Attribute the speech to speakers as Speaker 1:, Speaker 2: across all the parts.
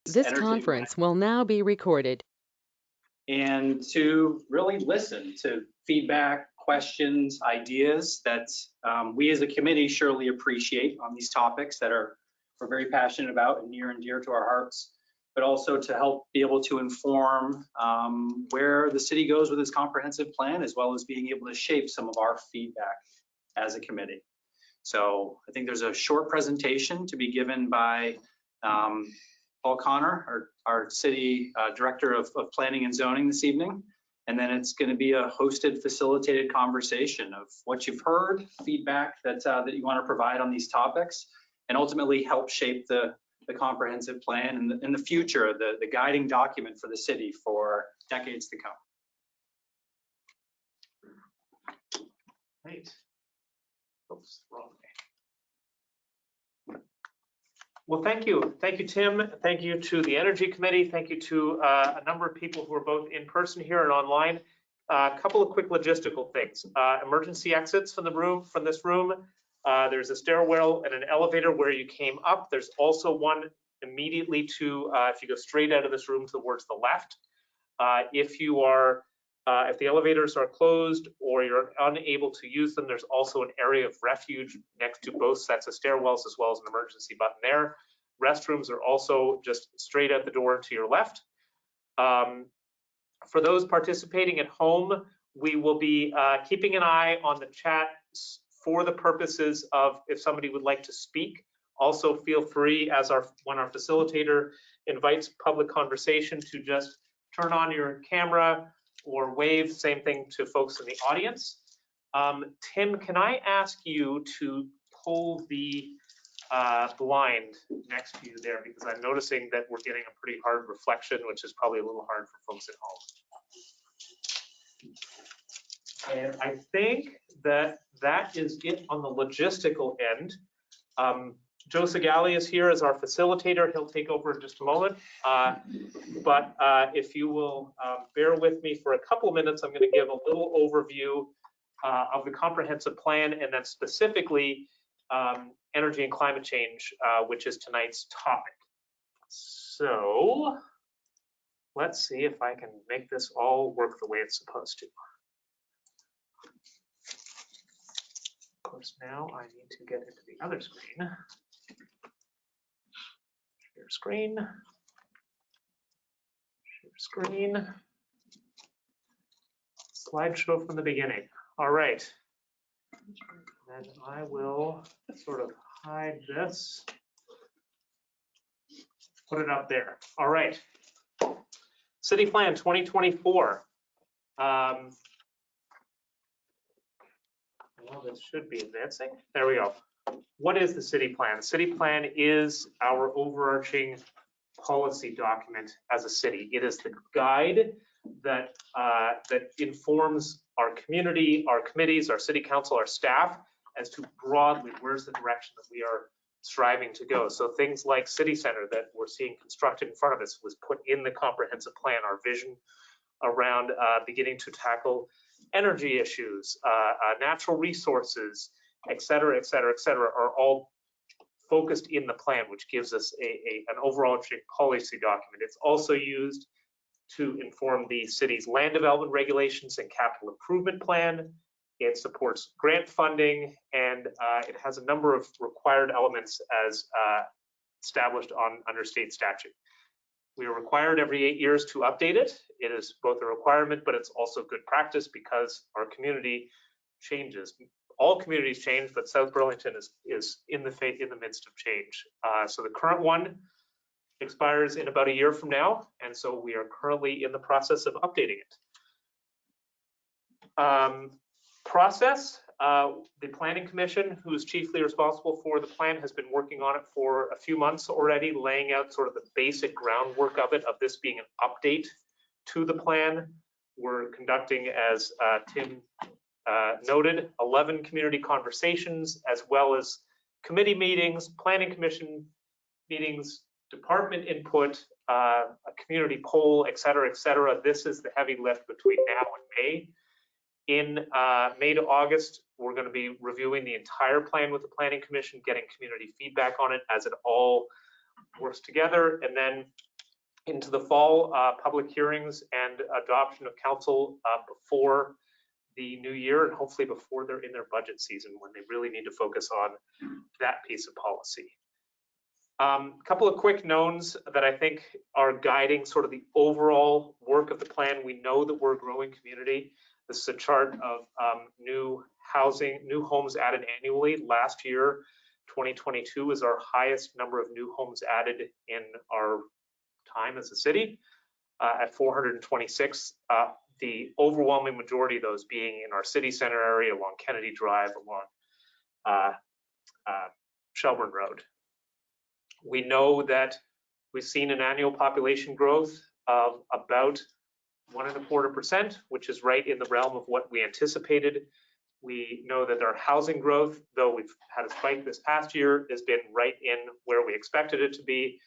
Speaker 1: This
Speaker 2: energy
Speaker 1: conference will now be recorded.
Speaker 2: and to really listen to feedback, questions, ideas that we as a committee surely appreciate on these topics that we're very passionate about and near and dear to our hearts, but also to help be able to inform where the city goes with its comprehensive plan, as well as being able to shape some of our feedback as a committee. So I think there's a short presentation to be given by Paul Connor, our city director of planning and zoning this evening. And then it's going to be a hosted, facilitated conversation of what you've heard, feedback that you want to provide on these topics, and ultimately help shape the comprehensive plan and in the future, the guiding document for the city for decades to come.
Speaker 3: Great. Oops, wrong way. Well, thank you. Thank you, Tim. Thank you to the Energy Committee. Thank you to a number of people who are both in person here and online. A couple of quick logistical things. Emergency exits from this room. There's a stairwell and an elevator where you came up. There's also one immediately to, if you go straight out of this room towards the left. If the elevators are closed or you're unable to use them, there's also an area of refuge next to both sets of stairwells, as well as an emergency button there. Restrooms are also just straight out the door to your left. For those participating at home, we will be keeping an eye on the chat for the purposes of if somebody would like to speak. Also feel free, when our facilitator invites public conversation, to just turn on your camera or wave, same thing to folks in the audience. Tim, can I ask you to pull the blind next to you there, because I'm noticing that we're getting a pretty hard reflection, which is probably a little hard for folks at home. And I think that is it on the logistical end. Joe Segali is here as our facilitator. He'll take over in just a moment. But if you will bear with me for a couple of minutes, I'm going to give a little overview of the comprehensive plan, and then specifically energy and climate change, which is tonight's topic. So let's see if I can make this all work the way it's supposed to. Of course, now I need to get into the other screen. Share screen. Share screen. Slideshow from the beginning. All right. And I will sort of hide this. Put it up there. All right. City Plan 2024. Well, this should be advancing. There we go. What is the city plan? The city plan is our overarching policy document as a city. It is the guide that informs our community, our committees, our city council, our staff as to broadly where's the direction that we are striving to go. So things like City Center that we're seeing constructed in front of us was put in the comprehensive plan. Our vision around beginning to tackle energy issues, natural resources, et cetera, are all focused in the plan, which gives us an overall policy document. It's also used to inform the city's land development regulations and capital improvement plan. It supports grant funding, and it has a number of required elements as established under state statute. We are required every 8 years to update it. It is both a requirement, but it's also good practice because our community changes. All communities change, but South Burlington is in the midst of change. So the current one expires in about a year from now, and so we are currently in the process of updating it. Process. The Planning Commission, who is chiefly responsible for the plan, has been working on it for a few months already, laying out sort of the basic groundwork of it, of this being an update to the plan. We're conducting, as Tim noted, 11 community conversations, as well as committee meetings, Planning Commission meetings, department input, a community poll, et cetera, et cetera. This is the heavy lift between now and May. In May to August, we're going to be reviewing the entire plan with the Planning Commission, getting community feedback on it as it all works together. And then into the fall, public hearings and adoption of council before the new year, and hopefully before they're in their budget season when they really need to focus on that piece of policy. A couple of quick knowns that I think are guiding sort of the overall work of the plan. We know that we're a growing community. This is a chart of new homes added annually. Last year, 2022 is our highest number of new homes added in our time as a city at 426. The overwhelming majority of those being in our city center area, along Kennedy Drive, along Shelburne Road. We know that we've seen an annual population growth of about 1.25%, which is right in the realm of what we anticipated. We know that our housing growth, though we've had a spike this past year, has been right in where we expected it to be.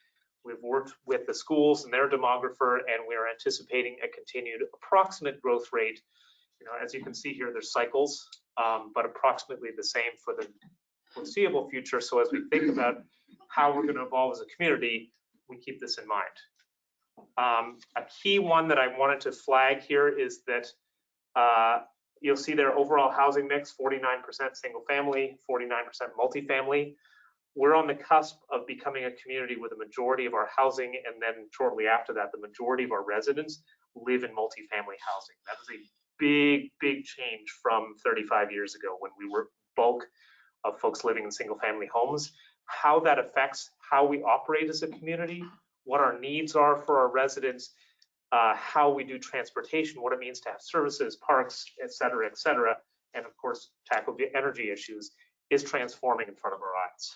Speaker 3: We've worked with the schools and their demographer, and we're anticipating a continued approximate growth rate. You know, as you can see here, there's cycles, but approximately the same for the foreseeable future. So as we think about how we're going to evolve as a community, we keep this in mind. A key one that I wanted to flag here is that you'll see their overall housing mix, 49% single family, 49% multifamily. We're on the cusp of becoming a community where the majority of our housing, and then shortly after that, the majority of our residents live in multifamily housing. That was a big, big change from 35 years ago when we were bulk of folks living in single family homes. How that affects how we operate as a community, what our needs are for our residents, how we do transportation, what it means to have services, parks, et cetera, and of course, tackle the energy issues is transforming in front of our eyes.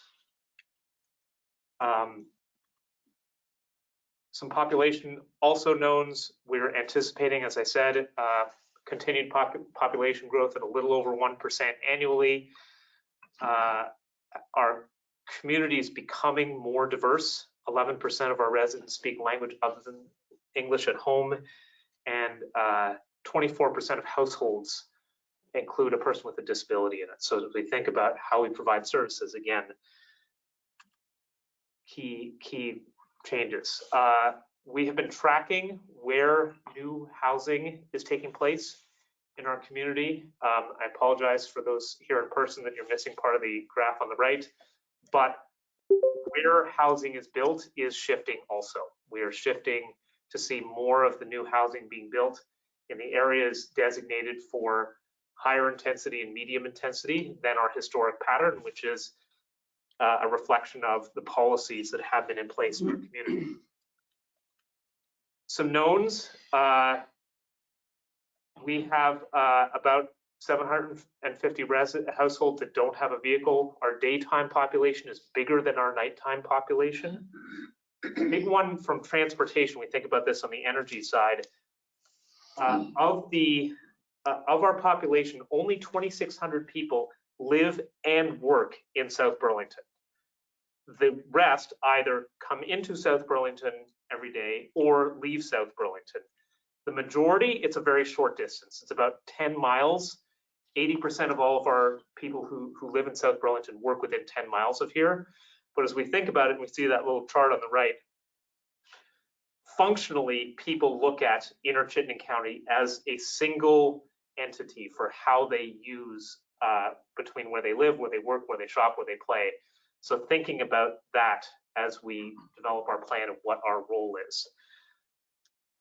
Speaker 3: Some population also knowns. We're anticipating, as I said, continued population growth at a little over 1% annually. Our community is becoming more diverse. 11% of our residents speak language other than English at home, and 24% of households include a person with a disability in it. So as we think about how we provide services, again, key changes. We have been tracking where new housing is taking place in our community. I apologize for those here in person that you're missing part of the graph on the right, but where housing is built is shifting also. We are shifting to see more of the new housing being built in the areas designated for higher intensity and medium intensity than our historic pattern, which is a reflection of the policies that have been in place in our community. Some knowns, we have about 750 households that don't have a vehicle. Our daytime population is bigger than our nighttime population. Big one from transportation, we think about this on the energy side. Of our population, only 2,600 people live and work in South Burlington. The rest either come into South Burlington every day or leave South Burlington. The majority, it's a very short distance. It's about 10 miles. 80% of all of our people who live in South Burlington work within 10 miles of here. But as we think about it, and we see that little chart on the right, functionally, people look at Inner Chittenden County as a single entity for how they use between where they live, where they work, where they shop, where they play. So thinking about that as we develop our plan of what our role is.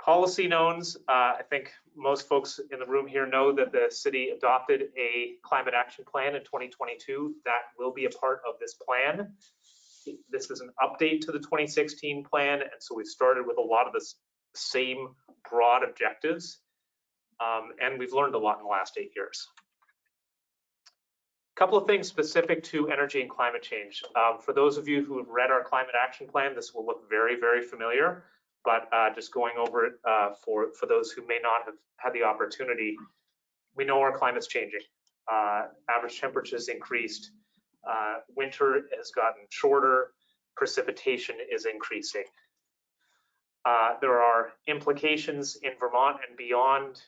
Speaker 3: Policy knowns, I think most folks in the room here know that the city adopted a climate action plan in 2022. That will be a part of this plan. This is an update to the 2016 plan, and so we've started with a lot of the same broad objectives, and we've learned a lot in the last 8 years. A couple of things specific to energy and climate change. For those of you who have read our climate action plan, this will look very, very familiar. But just going over it for those who may not have had the opportunity, we know our climate's changing. Average temperatures increased, winter has gotten shorter, precipitation is increasing. There are implications in Vermont and beyond,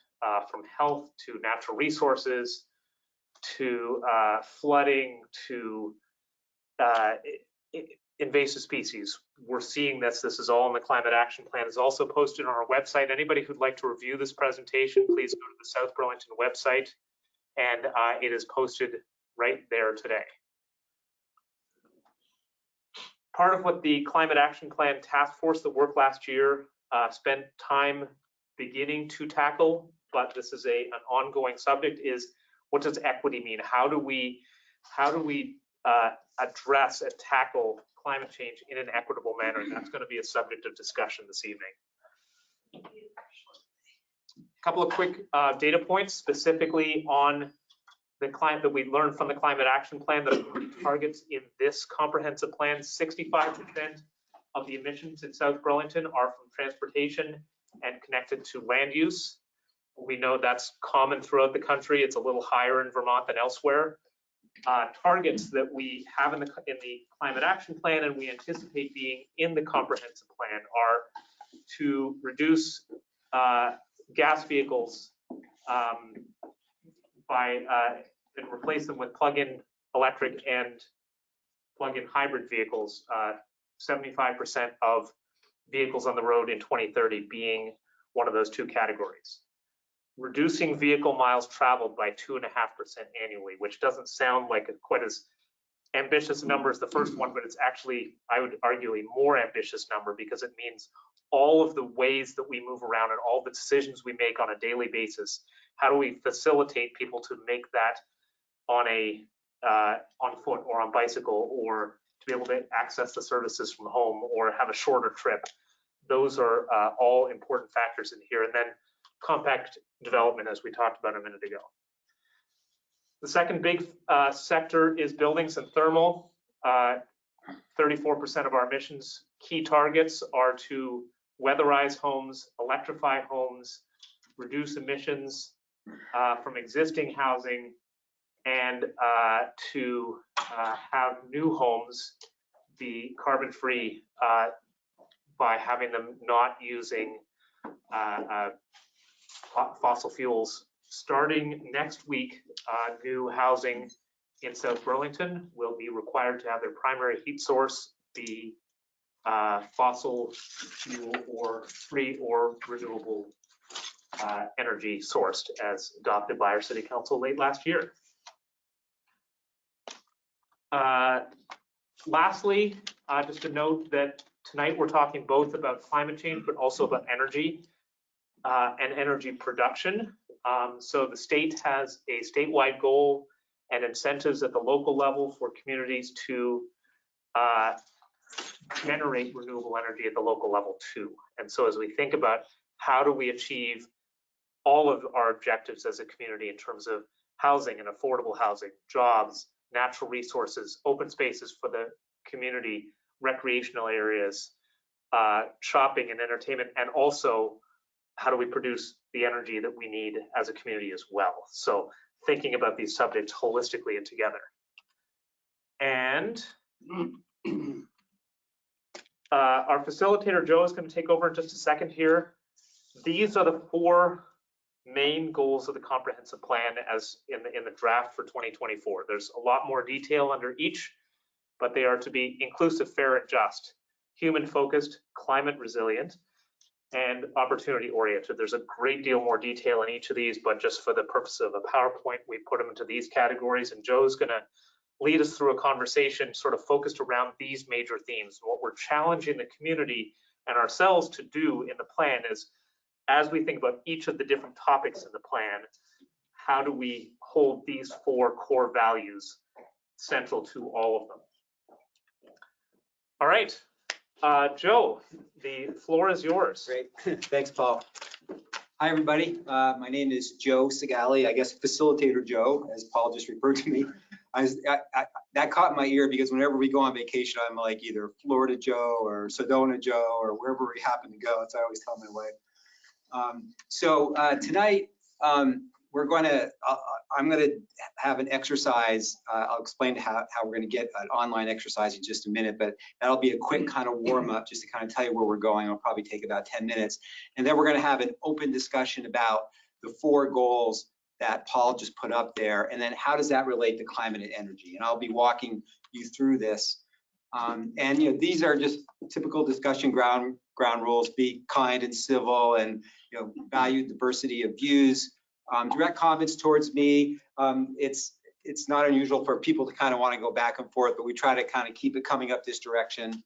Speaker 3: from health to natural resources to flooding to invasive species. We're seeing this. This is all in the climate action plan. It's also posted on our website. Anybody who'd like to review this presentation, please go to the South Burlington website, and it is posted right there today. Part of what the climate action plan task force that worked last year spent time beginning to tackle, but this is an ongoing subject, is what does equity mean? How do we address and tackle climate change in an equitable manner? And that's going to be a subject of discussion this evening. A couple of quick data points specifically on the climate that we learned from the climate action plan, the targets in this comprehensive plan. 65% of the emissions in South Burlington are from transportation and connected to land use. We know that's common throughout the country. It's a little higher in Vermont than elsewhere. Targets that we have in the climate action plan and we anticipate being in the comprehensive plan are to reduce gas vehicles and replace them with plug-in electric and plug-in hybrid vehicles. 75% of vehicles on the road in 2030 being one of those two categories. Reducing vehicle miles traveled by 2.5% annually, which doesn't sound like quite as ambitious a number as the first one, but it's actually, I would argue, a more ambitious number because it means all of the ways that we move around and all the decisions we make on a daily basis. How do we facilitate people to make that on foot or on bicycle, or to be able to access the services from home or have a shorter trip? Those are all important factors in here. And then compact development, as we talked about a minute ago. The second big sector is buildings and thermal. 34% of our emissions key targets are to weatherize homes, electrify homes, reduce emissions from existing housing, and to have new homes be carbon-free by having them not using fossil fuels. Starting next week, new housing in South Burlington will be required to have their primary heat source be fossil fuel or free or renewable energy sourced, as adopted by our city council late last year. Lastly, just to note that tonight we're talking both about climate change, but also about energy and energy production. So the state has a statewide goal and incentives at the local level for communities to generate renewable energy at the local level too. And so as we think about how do we achieve all of our objectives as a community in terms of housing and affordable housing, jobs, natural resources, open spaces for the community, recreational areas, shopping and entertainment, and also how do we produce the energy that we need as a community as well. So thinking about these subjects holistically and together. And our facilitator, Joe, is going to take over in just a second here. These are the 4 main goals of the comprehensive plan as in the draft for 2024. There's a lot more detail under each, but they are to be inclusive, fair, and just, human-focused, climate resilient, and opportunity-oriented. There's a great deal more detail in each of these, but just for the purpose of a PowerPoint, we put them into these categories, and Joe's going to lead us through a conversation sort of focused around these major themes. What we're challenging the community and ourselves to do in the plan is, as we think about each of the different topics in the plan, how do we hold these 4 core values central to all of them? All right, Joe, the floor is yours.
Speaker 4: Great, thanks, Paul. Hi, everybody. My name is Joe Segali, I guess Facilitator Joe, as Paul just referred to me. That caught my ear because whenever we go on vacation, I'm like either Florida Joe or Sedona Joe or wherever we happen to go. That's what I always tell my wife. Tonight, I'm going to have an exercise. I'll explain how we're going to get an online exercise in just a minute, but that'll be a quick kind of warm up just to kind of tell you where we're going. It'll probably take about 10 minutes. And then we're going to have an open discussion about the 4 goals that Paul just put up there. And then how does that relate to climate and energy? And I'll be walking you through this And you know, these are just typical discussion ground rules: be kind and civil, and you know, value diversity of views. Direct comments towards me. It's not unusual for people to kind of want to go back and forth, but we try to kind of keep it coming up this direction,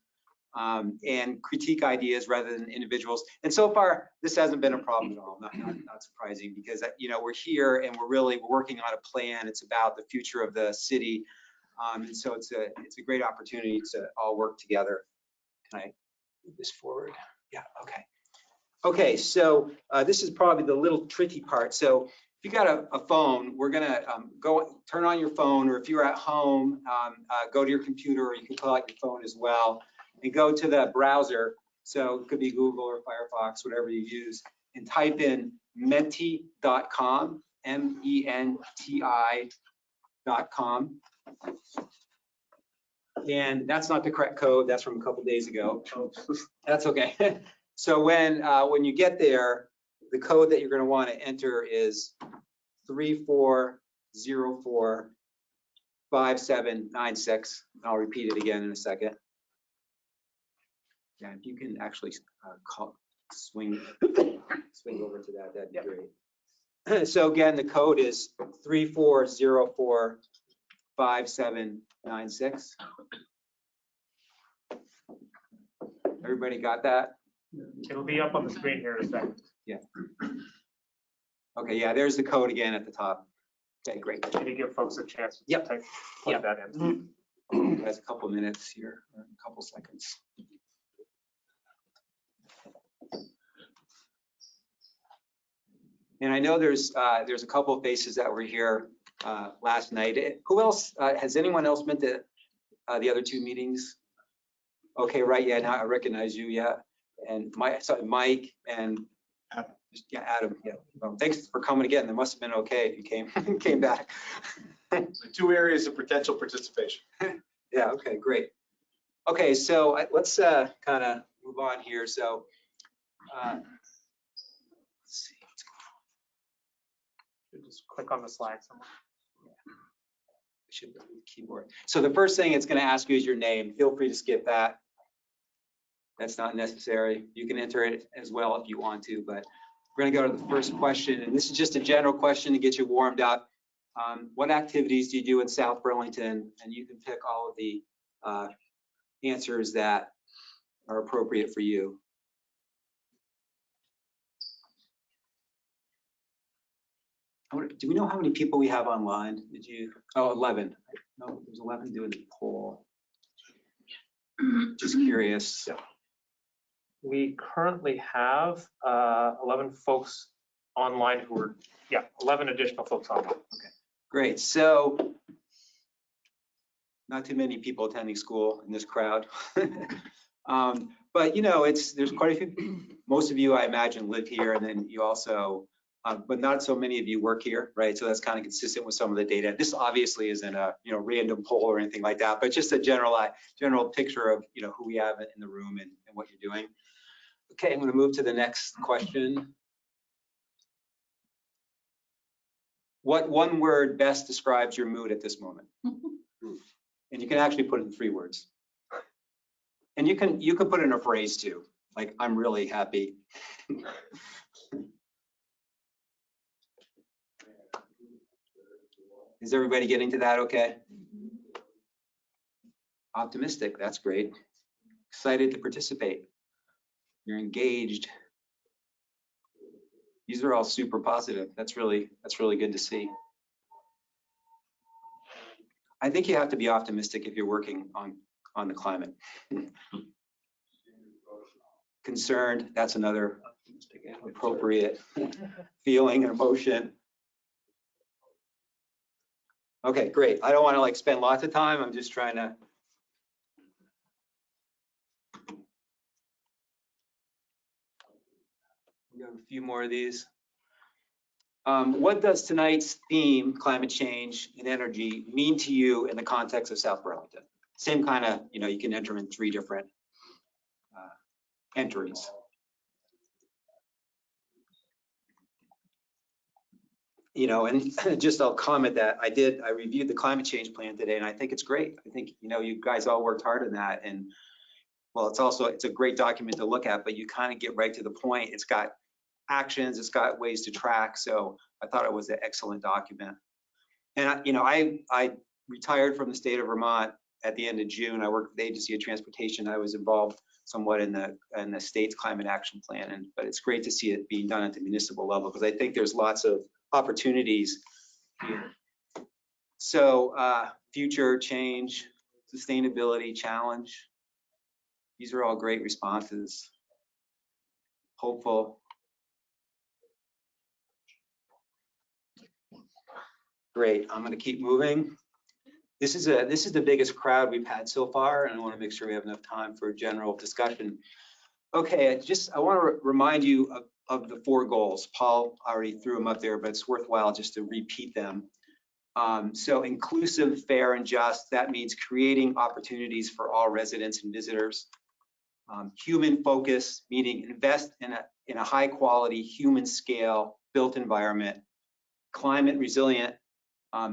Speaker 4: and critique ideas rather than individuals. And so far, this hasn't been a problem at all. Not surprising, because you know, we're here and we're working on a plan. It's about the future of the city, and so it's a great opportunity to all work together. Can I move this forward? Yeah. Okay. Okay. So this is probably the little tricky part. So if you got a phone, we're gonna go turn on your phone, or if you're at home, go to your computer, or you can pull out your phone as well, and go to the browser. So it could be Google or Firefox, whatever you use, and type in menti.com, MENTI.com. And that's not the correct code. That's from a couple days ago. That's okay. So when you get there, the code that you're going to want to enter is 34045796. I'll repeat it again in a second. Yeah, if you can actually swing over to that, that'd be great. So again, the code is 34045796. Everybody got that?
Speaker 3: It'll be up on the screen here in a second.
Speaker 4: Yeah. Okay, yeah, there's the code again at the top. Okay, great.
Speaker 3: Can you give folks a chance to
Speaker 4: Yep.
Speaker 3: plug that in?
Speaker 4: Has a couple minutes here, or a couple seconds. And I know there's a couple of faces that were here last night. Who else? Has anyone else been to the other two meetings? Okay, right. Yeah, now I recognize you. Yeah, and Mike and yeah, Adam. Yeah. Well, thanks for coming again. There must have been okay if you came back.
Speaker 5: Two areas of potential participation.
Speaker 4: Yeah. Okay. Great. Okay. So let's kind of move on here. So let's see.
Speaker 3: Just click on the slide somewhere.
Speaker 4: Should be the keyboard. So the first thing it's going to ask you is your name. Feel free to skip that. That's not necessary. You can enter it as well if you want to, but we're going to go to the first question, and this is just a general question to get you warmed up. What activities do you do in South Burlington? And you can pick all of the answers that are appropriate for you. Do we know how many people we have online? Did you? Oh, 11. No, there's 11 doing the poll. Just curious.
Speaker 3: Yeah. We currently have 11 folks online who are, 11 additional folks online.
Speaker 4: Okay, great. So not too many people attending school in this crowd. But you know, there's quite a few. Most of you, I imagine, live here, and then you also, but not so many of you work here, right? So that's kind of consistent with some of the data. This obviously isn't a random poll or anything like that, but just a general picture of who we have in the room and what you're doing. Okay, I'm going to move to the next question. What one word best describes your mood at this moment? And you can actually put it in 3 words. And you can put in a phrase too, like I'm really happy. Is everybody getting to that okay? Optimistic, that's great. Excited to participate. You're engaged. These are all super positive. That's really good to see. I think you have to be optimistic if you're working on the climate. Concerned, that's another appropriate feeling and emotion. Okay, great. I don't want to spend lots of time. I'm just trying to. We have a few more of these. What does tonight's theme, climate change and energy, mean to you in the context of South Burlington? Same kind of, you can enter in 3 different entries. you know, and just I'll comment that I reviewed the climate change plan today, and I think it's great. I think, you know, you guys all worked hard on that, and well, it's a great document to look at, but you kind of get right to the point. It's got actions, it's got ways to track. So I thought it was an excellent document. And you know, I retired from the state of Vermont at the end of June. I worked with the Agency of Transportation. I was involved somewhat in the state's climate action plan, but it's great to see it being done at the municipal level, because I think there's lots of opportunities here. So future change, sustainability, challenge. These are all great responses. Hopeful. Great, I'm gonna keep moving. This is the biggest crowd we've had so far, and I wanna make sure we have enough time for general discussion. Okay, I wanna remind you of the 4 goals. Paul already threw them up there, but it's worthwhile just to repeat them. So inclusive, fair, and just, that means creating opportunities for all residents and visitors. Human focus, meaning invest in a high quality, human scale built environment. Climate resilient,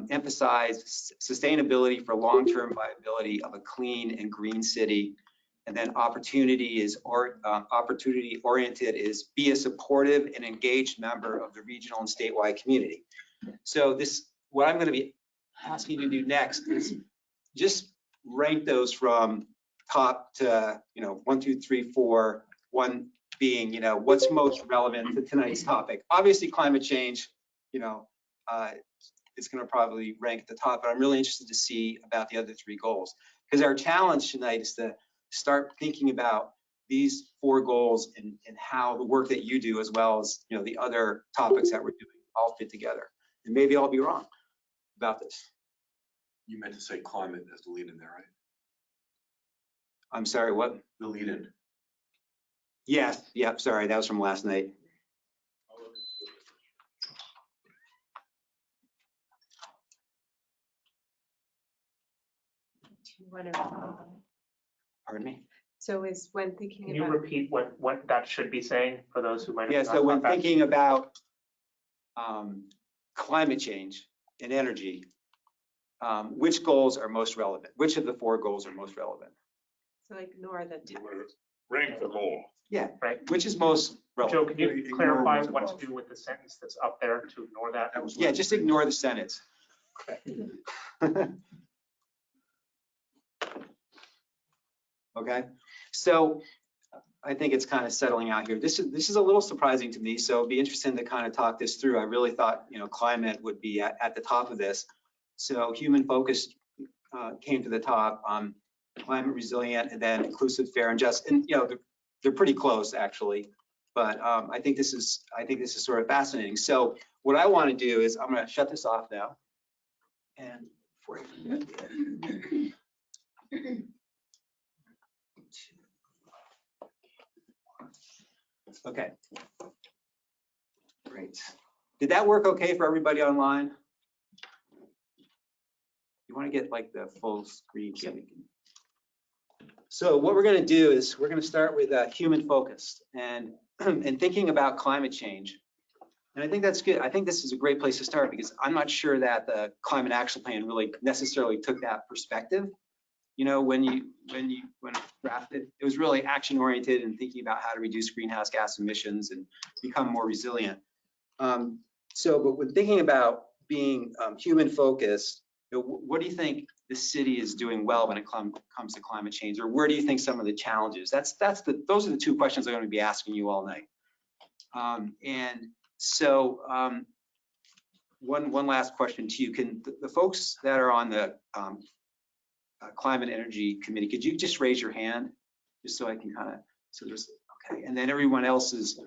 Speaker 4: emphasize sustainability for long-term viability of a clean and green city. And then opportunity oriented is be a supportive and engaged member of the regional and statewide community. So what I'm going to be asking you to do next is just rank those from top to, you know, 1, 2, 3, 4, 1 being, you know, what's most relevant to tonight's topic. Obviously climate change, you know, it's going to probably rank at the top, but I'm really interested to see about the other 3 goals, because our challenge tonight is to start thinking about these 4 goals and how the work that you do, as well as, you know, the other topics that we're doing, all fit together. And maybe I'll be wrong about this.
Speaker 5: You meant to say climate as the lead in there, right?
Speaker 4: I'm sorry, what?
Speaker 5: The lead in.
Speaker 4: Yes, yep, sorry, that was from last night. Pardon me?
Speaker 1: So is when thinking
Speaker 3: Can you
Speaker 1: about,
Speaker 3: repeat what that should be saying for those who might have
Speaker 4: Yeah,
Speaker 3: not
Speaker 4: so when
Speaker 3: caught that?
Speaker 4: thinking about climate change and energy, which goals are most relevant? Which of the 4 goals are most relevant?
Speaker 1: so ignore the text.
Speaker 5: Rank them all.
Speaker 4: Yeah,
Speaker 3: Right.
Speaker 4: which is most relevant?
Speaker 3: Joe, can you
Speaker 5: Ignore
Speaker 3: clarify
Speaker 5: what's
Speaker 3: what
Speaker 5: above.
Speaker 3: to do with the sentence that's up there to ignore that?
Speaker 5: That was
Speaker 4: Yeah, just ignore the sentence. Okay, so I think it's kind of settling out here. This is a little surprising to me, so it'd be interesting to kind of talk this through. I really thought, you know, climate would be at the top of this. So human focused came to the top, climate resilient, and then inclusive, fair, and just. And you know, they're pretty close actually. But I think this is sort of fascinating. So what I want to do is I'm going to shut this off now. And before I forget, okay. Great. Did that work okay for everybody online? You want to get like the full screen so we can. So what we're going to do is we're going to start with human focused and thinking about climate change. And I think that's good. I think this is a great place to start, because I'm not sure that the climate action plan really necessarily took that perspective. You know, when it drafted, it was really action oriented and thinking about how to reduce greenhouse gas emissions and become more resilient. But when thinking about being human focused, you know, what do you think the city is doing well when it comes to climate change, or where do you think some of the challenges? Those are the 2 questions I'm going to be asking you all night. One last question to you: can the folks that are on the Climate Energy Committee, could you just raise your hand, just so I can kind of, so there's, okay, and then everyone else is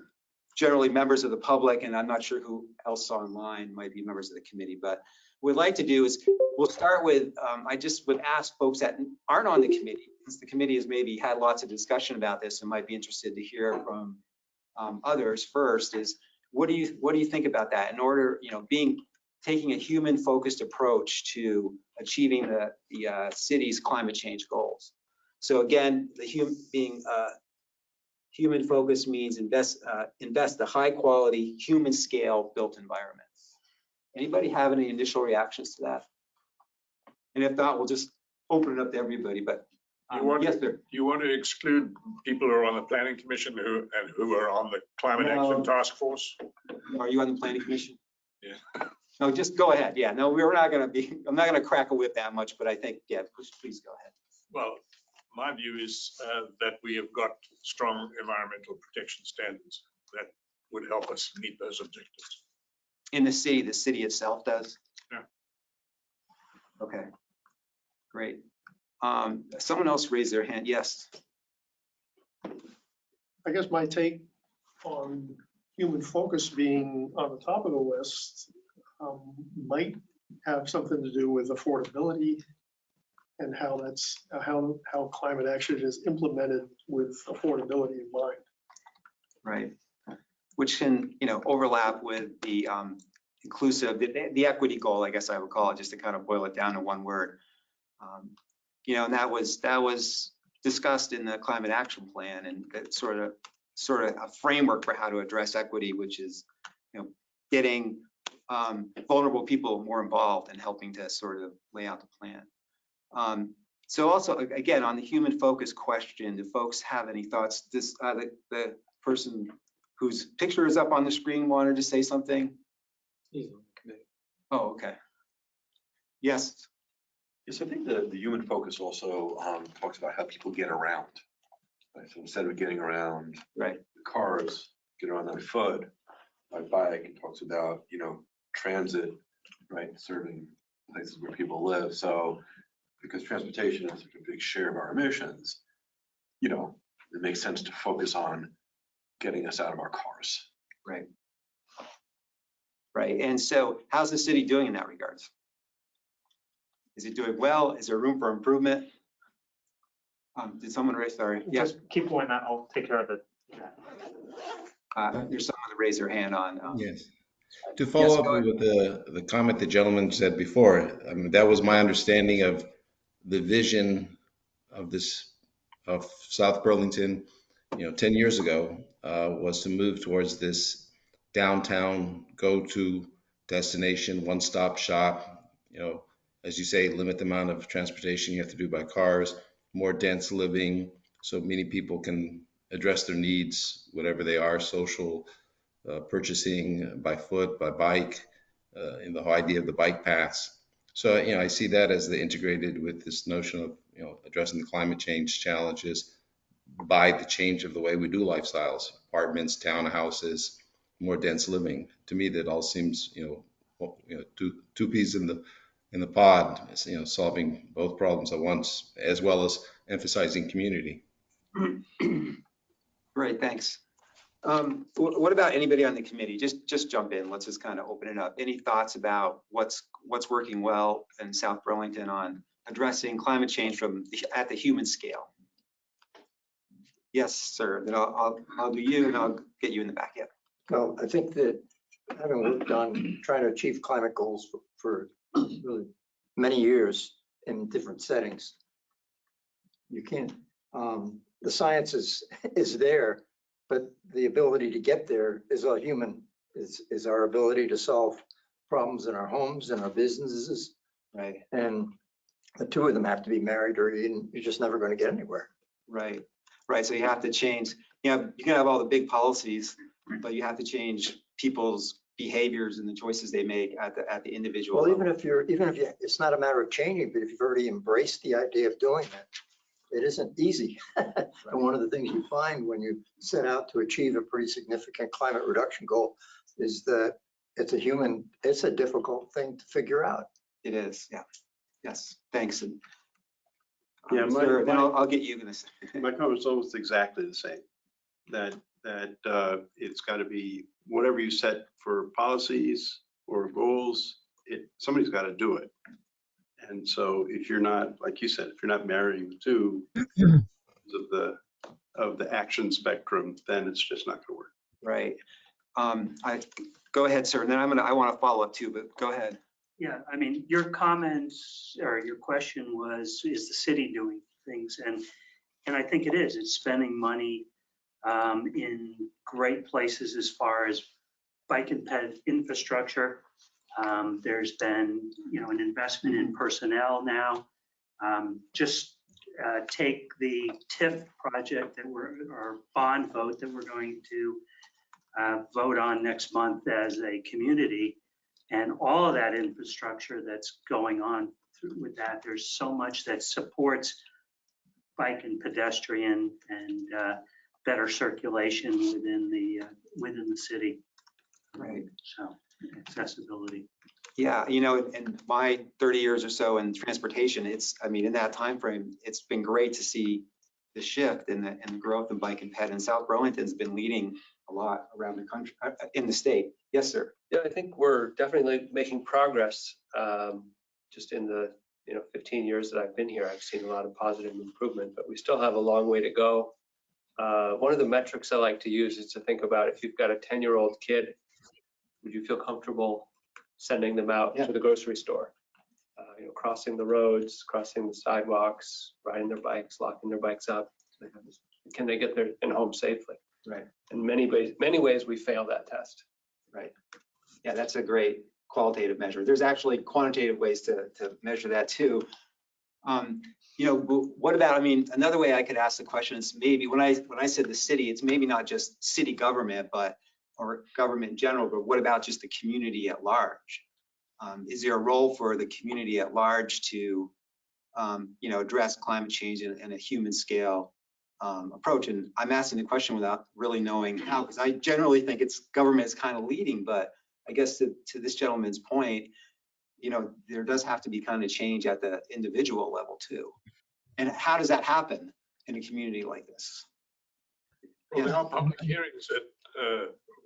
Speaker 4: generally members of the public, and I'm not sure who else online might be members of the committee, but what we'd like to do is we'll start with, I just would ask folks that aren't on the committee, since the committee has maybe had lots of discussion about this and might be interested to hear from others first, is what do you think about that in order, you know, taking a human focused approach to achieving the city's climate change goals? So again, being human focused means invest the high quality human scale built environment. Anybody have any initial reactions to that? And if not, we'll just open it up to everybody, but
Speaker 5: You want,
Speaker 4: yes, sir.
Speaker 5: you want to exclude people who are on the planning commission who are on the climate action
Speaker 4: No.
Speaker 5: task force?
Speaker 4: Are you on the planning commission?
Speaker 5: Yeah.
Speaker 4: No, just go ahead. Yeah, no, we're not gonna be, I'm not gonna crack a whip that much, but I think, yeah, please go ahead.
Speaker 5: Well, my view is that we have got strong environmental protection standards that would help us meet those objectives.
Speaker 4: In the city itself does?
Speaker 5: Yeah.
Speaker 4: Okay, great. Someone else raised their hand. Yes.
Speaker 6: I guess my take on human focus being on the top of the list might have something to do with affordability and how that's, how climate action is implemented with affordability in mind.
Speaker 4: Right. Which can, overlap with the inclusive, the equity goal, I guess I would call it, just to kind of boil it down to one word. And that was discussed in the climate action plan, and it's sort of a framework for how to address equity, which is, getting vulnerable people more involved and helping to sort of lay out the plan. So also, again, on the human focus question, do folks have any thoughts? This, the person whose picture is up on the screen wanted to say something?
Speaker 2: He's on the committee.
Speaker 4: Oh, okay. Yes.
Speaker 7: Yes, I think the human focus also talks about how people get around. Right? So instead of getting around
Speaker 4: Right.
Speaker 7: the cars, get around on foot, by bike, it talks about, transit, right, serving places where people live. So because transportation is such a big share of our emissions, it makes sense to focus on getting us out of our cars.
Speaker 4: Right. Right. And so how's the city doing in that regards? Is it doing well? Is there room for improvement? Did someone raise, sorry? Yes,
Speaker 3: Just keep going, I'll take care of it.
Speaker 4: there's someone that raised their hand on.
Speaker 8: Yes. To follow
Speaker 4: go
Speaker 8: up with the comment the gentleman said before, I mean, that was my understanding of the vision of South Burlington, 10 years ago, was to move towards this downtown go-to destination, one-stop shop, as you say, limit the amount of transportation you have to do by cars, more dense living, so many people can address their needs, whatever they are, social, purchasing by foot, by bike, in the whole idea of the bike paths. So, I see that as the integrated with this notion of, addressing the climate change challenges by the change of the way we do lifestyles, apartments, townhouses, more dense living. To me, that all seems, two peas in the pod, solving both problems at once, as well as emphasizing community.
Speaker 4: Great, thanks. What about anybody on the committee? Just jump in. Let's just kind of open it up. Any thoughts about what's working well in South Burlington on addressing climate change at the human scale? Yes, sir. Then I'll do you, and I'll get you in the back. Yeah.
Speaker 9: Well, I think that having worked on trying to achieve climate goals for really many years in different settings, you can't, the science is there, but the ability to get there is all human, is our ability to solve problems in our homes and our businesses.
Speaker 4: Right.
Speaker 9: And the two of them have to be married, or you're just never going to get anywhere.
Speaker 4: Right. Right. So you have to change, you can have all the big policies, but you have to change people's behaviors and the choices they make at the individual
Speaker 9: Well,
Speaker 4: level.
Speaker 9: even if it's not a matter of changing, but if you've already embraced the idea of doing it isn't easy. And one of the things you find when you set out to achieve a pretty significant climate reduction goal is that it's a difficult thing to figure out.
Speaker 4: It is. Yeah. Yes. Thanks. And,
Speaker 10: Yeah,
Speaker 4: sir, then I'll get you in this.
Speaker 10: My comment's almost exactly the same. That it's got to be whatever you set for policies or goals, somebody's got to do it. And so if you're not, like you said, if you're not marrying the two of the action spectrum, then it's just not going to work.
Speaker 4: Right. I go ahead, sir. And then I want to follow up too, but go ahead.
Speaker 11: Yeah, I mean, your comments or your question was, is the city doing things? And I think it is. It's spending money in great places as far as bike and ped infrastructure. There's been, an investment in personnel now. Just take the TIF project or bond vote that we're going to vote on next month as a community, and all of that infrastructure that's going on with that. There's so much that supports bike and pedestrian and better circulation within the city.
Speaker 4: Right.
Speaker 11: So accessibility.
Speaker 4: Yeah, in my 30 years or so in transportation, in that time frame, it's been great to see the shift and the growth in bike and ped. And South Burlington's been leading a lot around the country, in the state. Yes, sir.
Speaker 12: Yeah, I think we're definitely making progress. Just in the 15 years that I've been here, I've seen a lot of positive improvement, but we still have a long way to go. One of the metrics I like to use is to think about if you've got a 10-year-old kid, would you feel comfortable sending them out to the grocery store? Crossing the roads, crossing the sidewalks, riding their bikes, locking their bikes up. Can they get there and home safely?
Speaker 4: Right.
Speaker 12: In many ways, we fail that test.
Speaker 4: Right. Yeah, that's a great qualitative measure. There's actually quantitative ways to measure that too. What about, another way I could ask the question is maybe when I said the city, it's maybe not just city government, or government in general, but what about just the community at large? Is there a role for the community at large to, address climate change in a human scale approach? And I'm asking the question without really knowing how, because I generally think government is kind of leading, but I guess to this gentleman's point, there does have to be kind of change at the individual level too. And how does that happen in a community like this?
Speaker 5: Well, there are public hearings that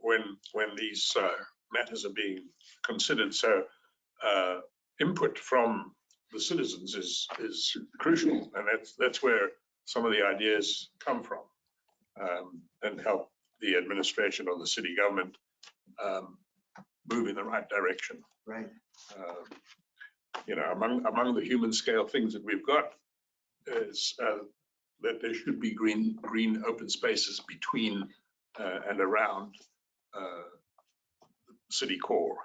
Speaker 5: when these matters are being considered. So input from the citizens is crucial, and that's where some of the ideas come from, and help the administration or the city government move in the right direction.
Speaker 4: Right.
Speaker 5: Among the human scale things that we've got is that there should be green open spaces between and around city core,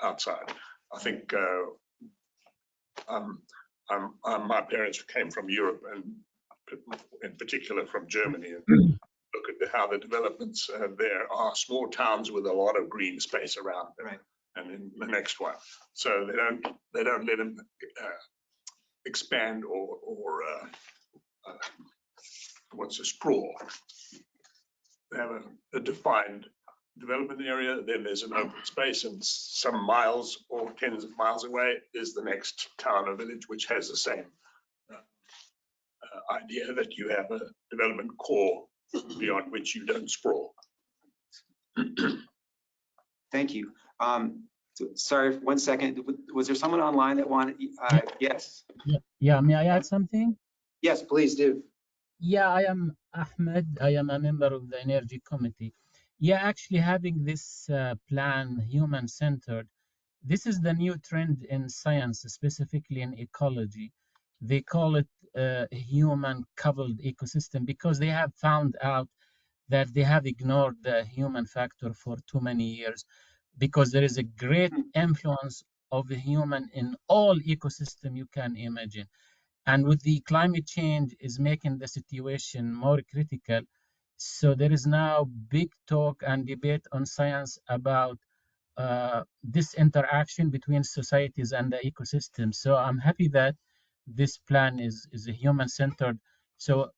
Speaker 5: outside. I think my parents came from Europe, and in particular from Germany, and look at how the developments there are small towns with a lot of green space around them.
Speaker 4: Right.
Speaker 5: And in the next one, so they don't let them expand or sprawl. They have a defined development area, then there's an open space, and some miles or tens of miles away is the next town or village which has the same idea, that you have a development core beyond which you don't sprawl.
Speaker 4: Thank you. Sorry, 1 second. Was there someone online that wanted? Yes.
Speaker 13: Yeah, may I add something?
Speaker 4: Yes, please do.
Speaker 13: Yeah, I am Ahmed. I am a member of the Energy Committee. Yeah, actually having this plan human-centered, this is the new trend in science, specifically in ecology. They call it human-coupled ecosystem because they have found out that they have ignored the human factor for too many years, because there is a great influence of the human in all ecosystem you can imagine. And with the climate change is making the situation more critical. So there is now big talk and debate on science about this interaction between societies and the ecosystem. So I'm happy that this plan is a human-centered. So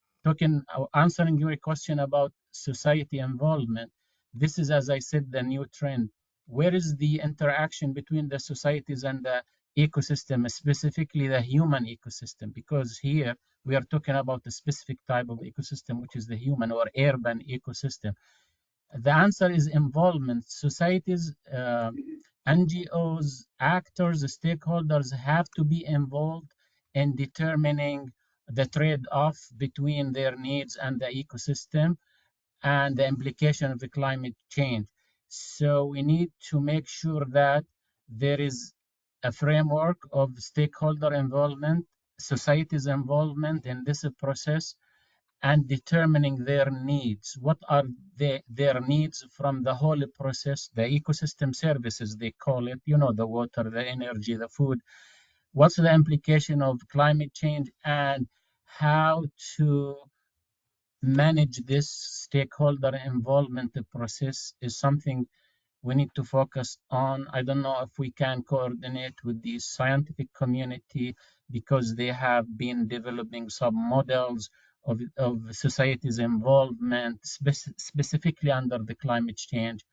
Speaker 13: answering your question about society involvement, this is, as I said, the new trend. Where is the interaction between the societies and the ecosystem, specifically the human ecosystem? Because here we are talking about a specific type of ecosystem, which is the human or urban ecosystem. The answer is involvement. Societies, NGOs, actors, stakeholders have to be involved in determining the trade-off between their needs and the ecosystem and the implication of the climate change. So we need to make sure that there is a framework of stakeholder involvement, society's involvement in this process, and determining their needs. What are their needs from the whole process, the ecosystem services, they call it, you know, the water, the energy, the food. What's the implication of climate change and how to manage this stakeholder involvement process is something we need to focus on. I don't know if we can coordinate with the scientific community because they have been developing some models of society's involvement, specifically under the climate change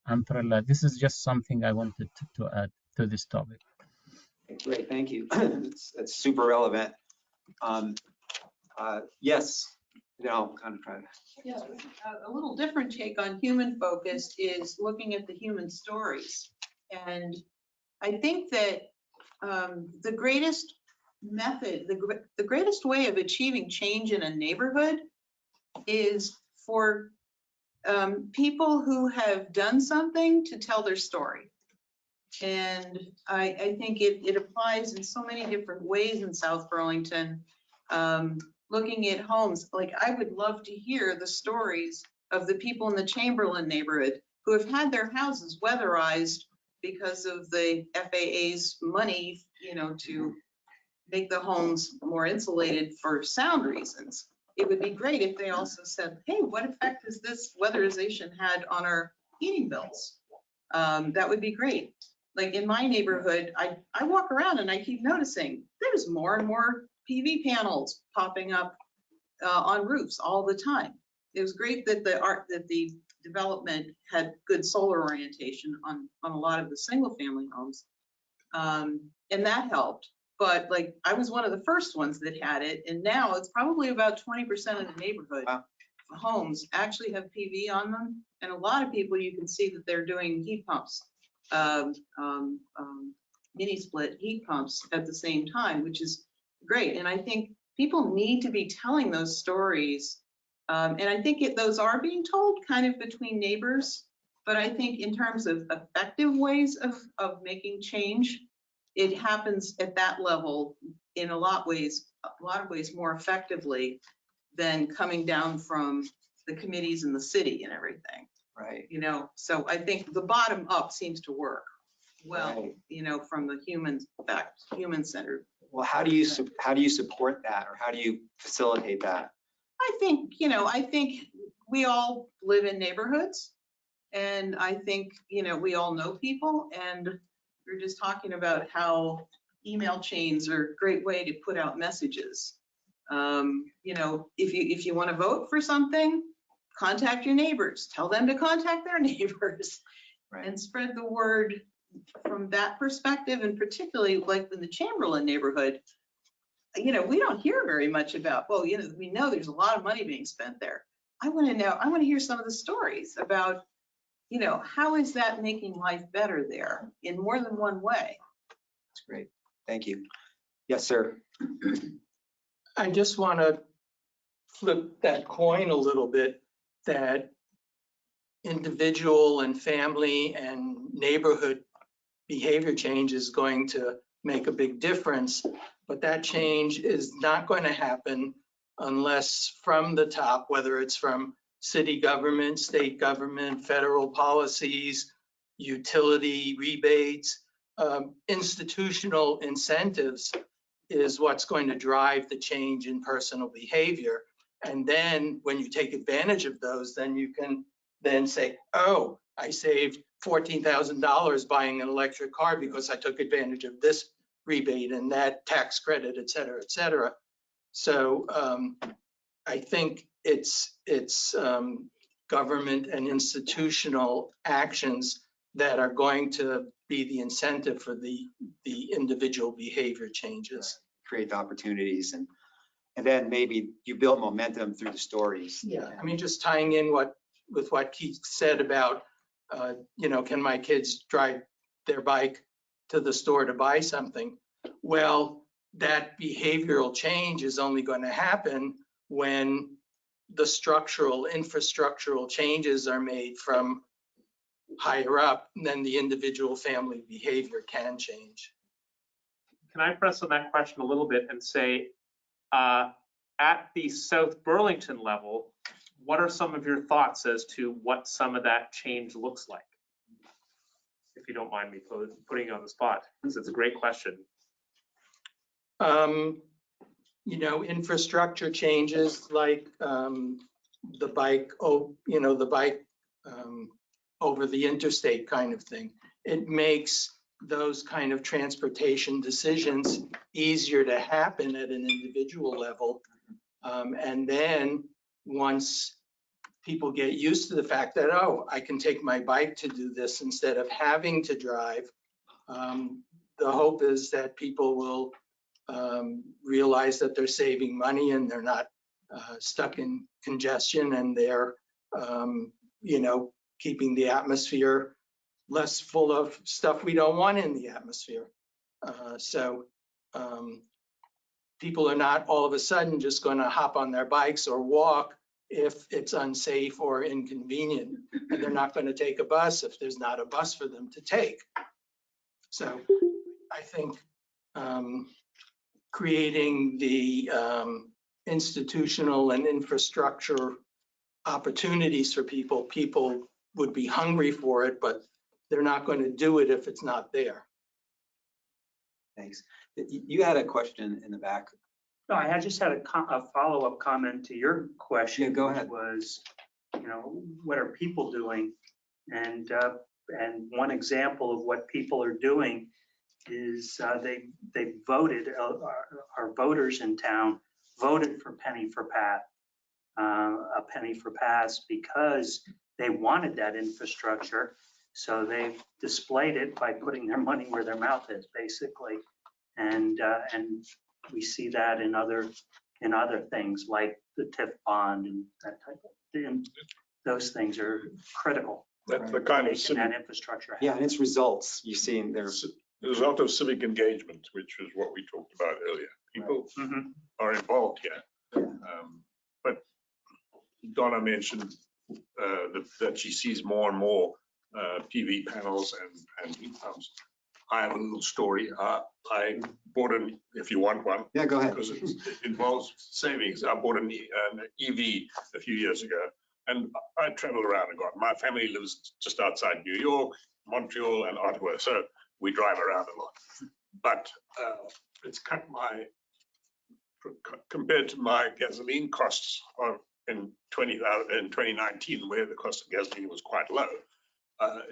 Speaker 13: umbrella. This is just something I wanted to add to this topic.
Speaker 4: Great, thank you. That's super relevant. Yes, no, kind of trying to.
Speaker 14: Yeah, a little different take on human focused is looking at the human stories. And I think that the greatest method, the greatest way of achieving change in a neighborhood is for people who have done something to tell their story. And I think it applies in so many different ways in South Burlington. Looking at homes, like I would love to hear the stories of the people in the Chamberlain neighborhood who have had their houses weatherized because of the FAA's money, you know, to make the homes more insulated for sound reasons. It would be great if they also said, hey, what effect has this weatherization had on our heating bills? That would be great. Like in my neighborhood, I walk around and I keep noticing there's more and more PV panels popping up on roofs all the time. It was great that the development had good solar orientation on a lot of the single family homes. And that helped. But like I was one of the first ones that had it, and now it's probably about 20% of the neighborhood homes actually have PV on them. And a lot of people, you can see that they're doing heat pumps, mini split heat pumps at the same time, which is great. And I think people need to be telling those stories. And I think those are being told kind of between neighbors. But I think in terms of effective ways of making change, it happens at that level in a lot of ways more effectively than coming down from the committees in the city and everything.
Speaker 4: Right.
Speaker 14: You know, so I think the bottom up seems to work well,
Speaker 4: Right.
Speaker 14: you know, from the human centered.
Speaker 4: Well, how do you support that, or how do you facilitate that?
Speaker 14: I think, you know, I think we all live in neighborhoods, and I think, you know, we all know people, and we're just talking about how email chains are a great way to put out messages. You know, if you want to vote for something, contact your neighbors, tell them to contact their neighbors,
Speaker 4: Right.
Speaker 14: and spread the word from that perspective. And particularly like in the Chamberlain neighborhood, you know, we don't hear very much about, well, you know, we know there's a lot of money being spent there. I want to hear some of the stories about, you know, how is that making life better there in more than one way?
Speaker 4: That's great. Thank you. Yes, sir.
Speaker 15: I just want to flip that coin a little bit, that individual and family and neighborhood behavior change is going to make a big difference, but that change is not going to happen unless from the top, whether it's from city government, state government, federal policies, utility rebates, institutional incentives is what's going to drive the change in personal behavior. And then when you take advantage of those, then you can then say, oh, I saved $14,000 buying an electric car because I took advantage of this rebate and that tax credit, et cetera, et cetera. So I think it's government and institutional actions that are going to be the incentive for the individual behavior changes.
Speaker 4: Create the opportunities, and then maybe you build momentum through the stories.
Speaker 15: Yeah, I mean, just tying in with what Keith said about, you know, can my kids drive their bike to the store to buy something? Well, that behavioral change is only going to happen when the infrastructural changes are made from higher up, and then the individual family behavior can change.
Speaker 3: Can I press on that question a little bit and say, at the South Burlington level, what are some of your thoughts as to what some of that change looks like? If you don't mind me putting you on the spot, because it's a great question.
Speaker 15: You know, infrastructure changes like the bike, the bike over the interstate kind of thing. It makes those kind of transportation decisions easier to happen at an individual level. And then once people get used to the fact that, oh, I can take my bike to do this instead of having to drive, the hope is that people will realize that they're saving money and they're not stuck in congestion, and they're, keeping the atmosphere less full of stuff we don't want in the atmosphere. So people are not all of a sudden just going to hop on their bikes or walk if it's unsafe or inconvenient, and they're not going to take a bus if there's not a bus for them to take. So I think creating the institutional and infrastructure opportunities for people would be hungry for it, but they're not going to do it if it's not there.
Speaker 4: Thanks. You had a question in the back.
Speaker 11: No, I had just had a follow-up comment to your question.
Speaker 4: Yeah, go ahead.
Speaker 11: Which was, what are people doing? And one example of what people are doing is they voted, our voters in town voted for penny for pass because they wanted that infrastructure. So they've displayed it by putting their money where their mouth is, basically. And we see that in other things like the TIF bond and that type of thing. Those things are critical.
Speaker 5: That's the kind of
Speaker 11: making that infrastructure happen.
Speaker 4: Yeah, and its results you've seen there.
Speaker 5: The result of civic engagement, which was what we talked about earlier. People are involved here. But Donna mentioned that she sees more and more PV panels and heat pumps. I have a little story. I bought if you want one.
Speaker 4: Yeah, go ahead.
Speaker 5: Because it involves savings. I bought an EV a few years ago, and I travel around a lot. My family lives just outside New York, Montreal, and Ottawa, so we drive around a lot. But it's cut compared to my gasoline costs in 2019, where the cost of gasoline was quite low.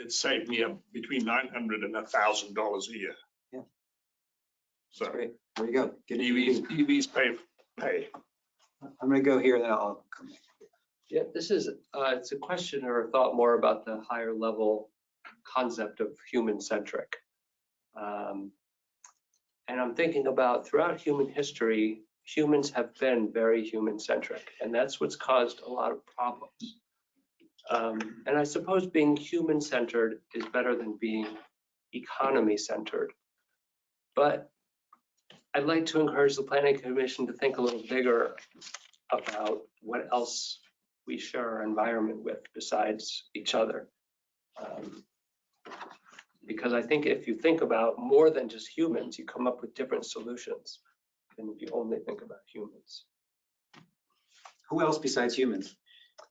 Speaker 5: It saved me between $900 and $1,000 a year.
Speaker 4: Yeah.
Speaker 5: So
Speaker 4: great. There you go. Get
Speaker 5: EVs pay.
Speaker 4: I'm going to go here, and then I'll come back.
Speaker 12: Yeah, this is, it's a question or a thought more about the higher level concept of human-centric. And I'm thinking about throughout human history, humans have been very human-centric, and that's what's caused a lot of problems. And I suppose being human-centered is better than being economy-centered. But I'd like to encourage the Planning Commission to think a little bigger about what else we share our environment with besides each other. Because I think if you think about more than just humans, you come up with different solutions than if you only think about humans.
Speaker 4: Who else besides humans?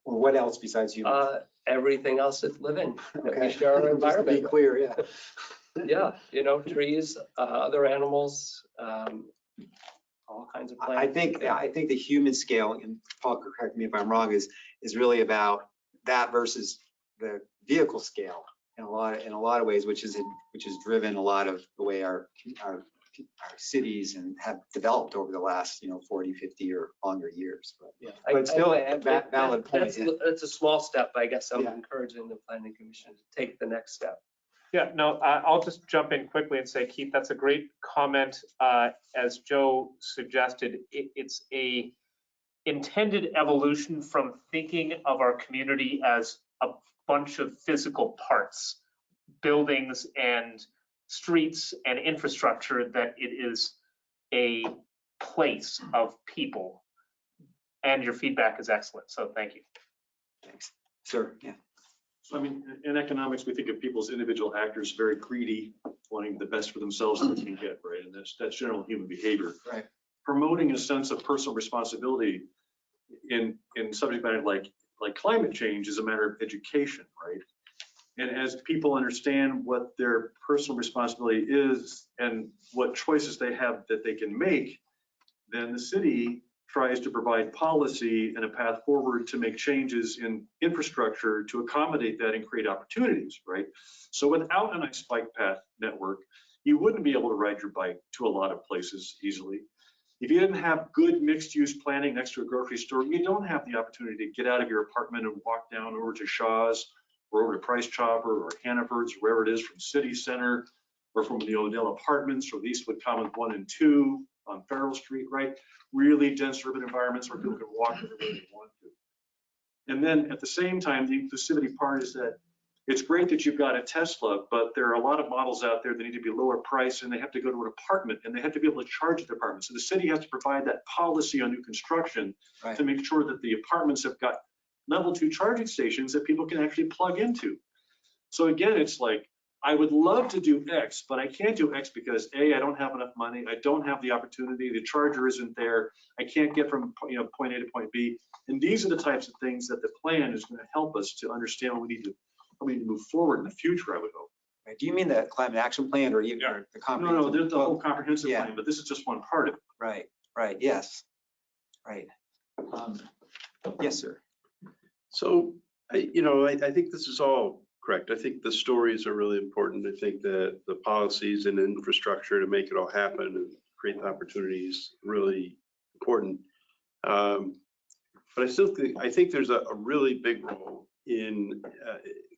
Speaker 4: Or what else besides humans?
Speaker 12: Everything else that's living that
Speaker 4: Okay.
Speaker 12: we share our
Speaker 4: Just to
Speaker 12: environment.
Speaker 4: be clear, yeah.
Speaker 12: Yeah, trees, other animals, all kinds of plants.
Speaker 4: I think the human scale, and Paul, correct me if I'm wrong, is really about that versus the vehicle scale in a lot of ways, which has driven a lot of the way our cities and have developed over the last 40, 50 or longer years. But still a valid point.
Speaker 12: That's a small step. I guess I'm encouraging the Planning Commission to take the next step.
Speaker 3: Yeah, no, I'll just jump in quickly and say, Keith, that's a great comment. As Joe suggested, it's a intended evolution from thinking of our community as a bunch of physical parts, buildings and streets and infrastructure, that it is a place of people. And your feedback is excellent, so thank you.
Speaker 4: Thanks. Sir, yeah.
Speaker 16: So I mean, in economics, we think of people as individual actors, very greedy, wanting the best for themselves that they can get, right? And that's general human behavior.
Speaker 4: Right.
Speaker 16: promoting a sense of personal responsibility in subject matter like climate change is a matter of education, right? And as people understand what their personal responsibility is and what choices they have that they can make, then the city tries to provide policy and a path forward to make changes in infrastructure to accommodate that and create opportunities, right? So without an ice bike path network, you wouldn't be able to ride your bike to a lot of places easily. If you didn't have good mixed use planning next to a grocery store, you don't have the opportunity to get out of your apartment and walk down over to Shaw's or over to Price Chopper or Hannaford's, wherever it is, from City Center or from the Odell Apartments or the Eastwood Commons 1 and 2 on Farrell Street, right? Really dense urban environments where people can walk everywhere they want to. And then at the same time, the inclusivity part is that it's great that you've got a Tesla, but there are a lot of models out there that need to be lower price and they have to go to an apartment and they have to be able to charge at the apartment. So the city has to provide that policy on new construction to make sure that the apartments have got level 2 charging stations that people can actually plug into. So again, it's like, I would love to do X, but I can't do X because A, I don't have enough money. I don't have the opportunity. The charger isn't there. I can't get from point A to point B. And these are the types of things that the plan is going to help us to understand what we need to move forward in the future, I would hope.
Speaker 4: Right. Do you mean the climate action plan or even the comprehensive?
Speaker 16: No, there's the whole comprehensive plan, but this is just one part of it.
Speaker 4: Right, right, yes, right. Yes, sir.
Speaker 10: So, I think this is all correct. I think the stories are really important. I think that the policies and infrastructure to make it all happen and create the opportunities really important. But I still think there's a really big role in,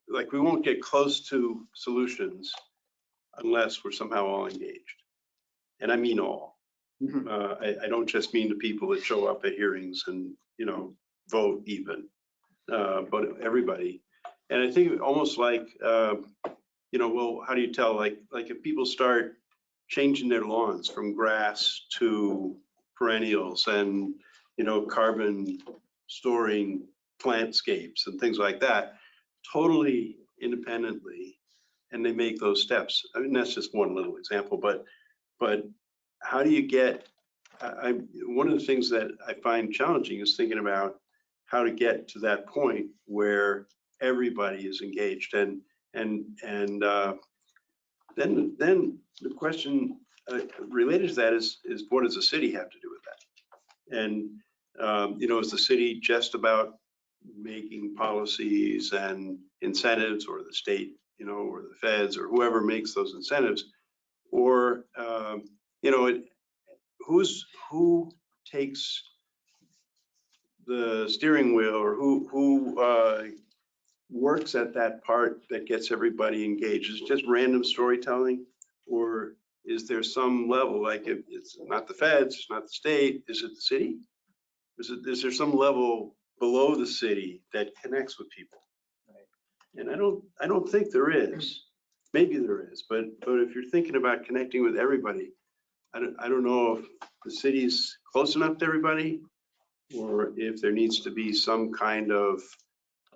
Speaker 10: like, we won't get close to solutions unless we're somehow all engaged. And I mean all. I don't just mean the people that show up at hearings and, vote even, but everybody. And I think almost like, well, how do you tell, like if people start changing their lawns from grass to perennials and, carbon storing plantscapes and things like that, totally independently, and they make those steps. I mean, that's just one little example, but how do you get, one of the things that I find challenging is thinking about how to get to that point where everybody is engaged. And then the question related to that is what does the city have to do with that? And, is the city just about making policies and incentives, or the state, or the feds, or whoever makes those incentives, or, who takes the steering wheel, or who works at that part that gets everybody engaged? Is it just random storytelling, or is there some level, like if it's not the feds, it's not the state, is it the city? Is there some level below the city that connects with people? And I don't think there is. Maybe there is, but if you're thinking about connecting with everybody, I don't know if the city's close enough to everybody, or if there needs to be some kind of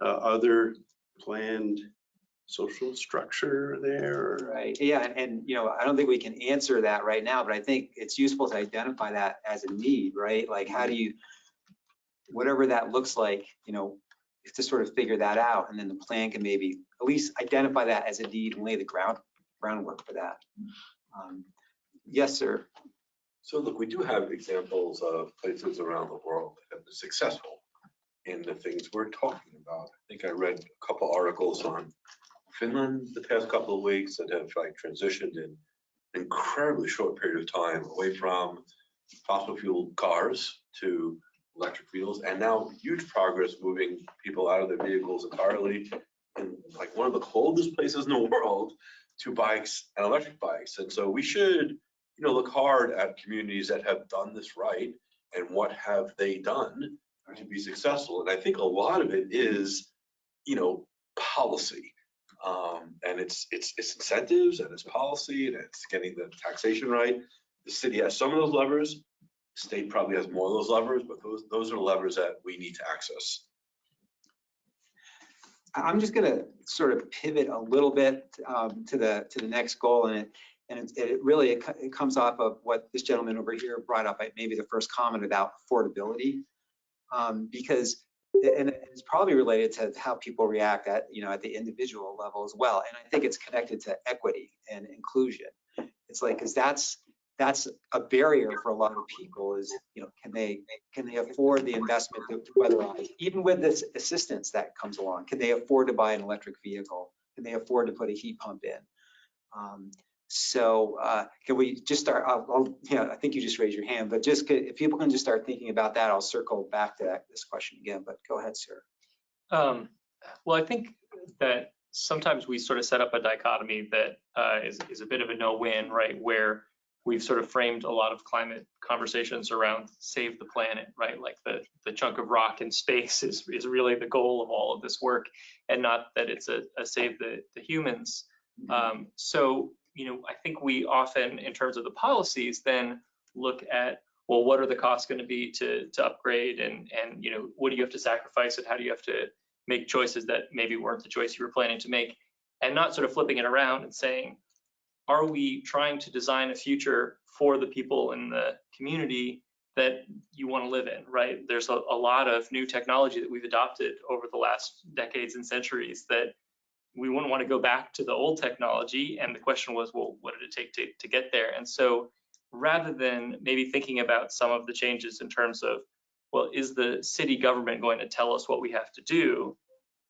Speaker 10: other planned social structure there.
Speaker 4: Right, yeah, and I don't think we can answer that right now, but I think it's useful to identify that as a need, right? Like, how do you, whatever that looks like, to sort of figure that out, and then the plan can maybe at least identify that as a need and lay the groundwork for that. Yes, sir.
Speaker 7: So look, we do have examples of places around the world that have been successful in the things we're talking about. I think I read a couple articles on Finland the past couple of weeks that have transitioned in an incredibly short period of time away from fossil fuel cars to electric vehicles, and now huge progress moving people out of their vehicles entirely in like one of the coldest places in the world to bikes and electric bikes. And so we should, look hard at communities that have done this right and what have they done to be successful. And I think a lot of it is, policy. And it's incentives, and it's policy, and it's getting the taxation right. The city has some of those levers. The state probably has more of those levers, but those are levers that we need to access.
Speaker 4: I'm just going to sort of pivot a little bit to the next goal, and And it comes off of what this gentleman over here brought up, maybe the first comment about affordability. Because, and it's probably related to how people react at, at the individual level as well. And I think it's connected to equity and inclusion. It's like, because that's a barrier for a lot of people is, can they afford the investment to weatherize, even with this assistance that comes along? Can they afford to buy an electric vehicle? Can they afford to put a heat pump in? So can we just start, I think you just raised your hand, but just if people can just start thinking about that, I'll circle back to this question again, but go ahead, sir.
Speaker 17: Well, I think that sometimes we sort of set up a dichotomy that is a bit of a no-win, right? Where we've sort of framed a lot of climate conversations around save the planet, right? Like the chunk of rock in space is really the goal of all of this work, and not that it's a save the humans. So, I think we often, in terms of the policies, then look at, well, what are the costs going to be to upgrade, and what do you have to sacrifice, and how do you have to make choices that maybe weren't the choice you were planning to make, and not sort of flipping it around and saying, are we trying to design a future for the people in the community that you want to live in, right? There's a lot of new technology that we've adopted over the last decades and centuries that we wouldn't want to go back to the old technology. And the question was, well, what did it take to get there? And so rather than maybe thinking about some of the changes in terms of, well, is the city government going to tell us what we have to do?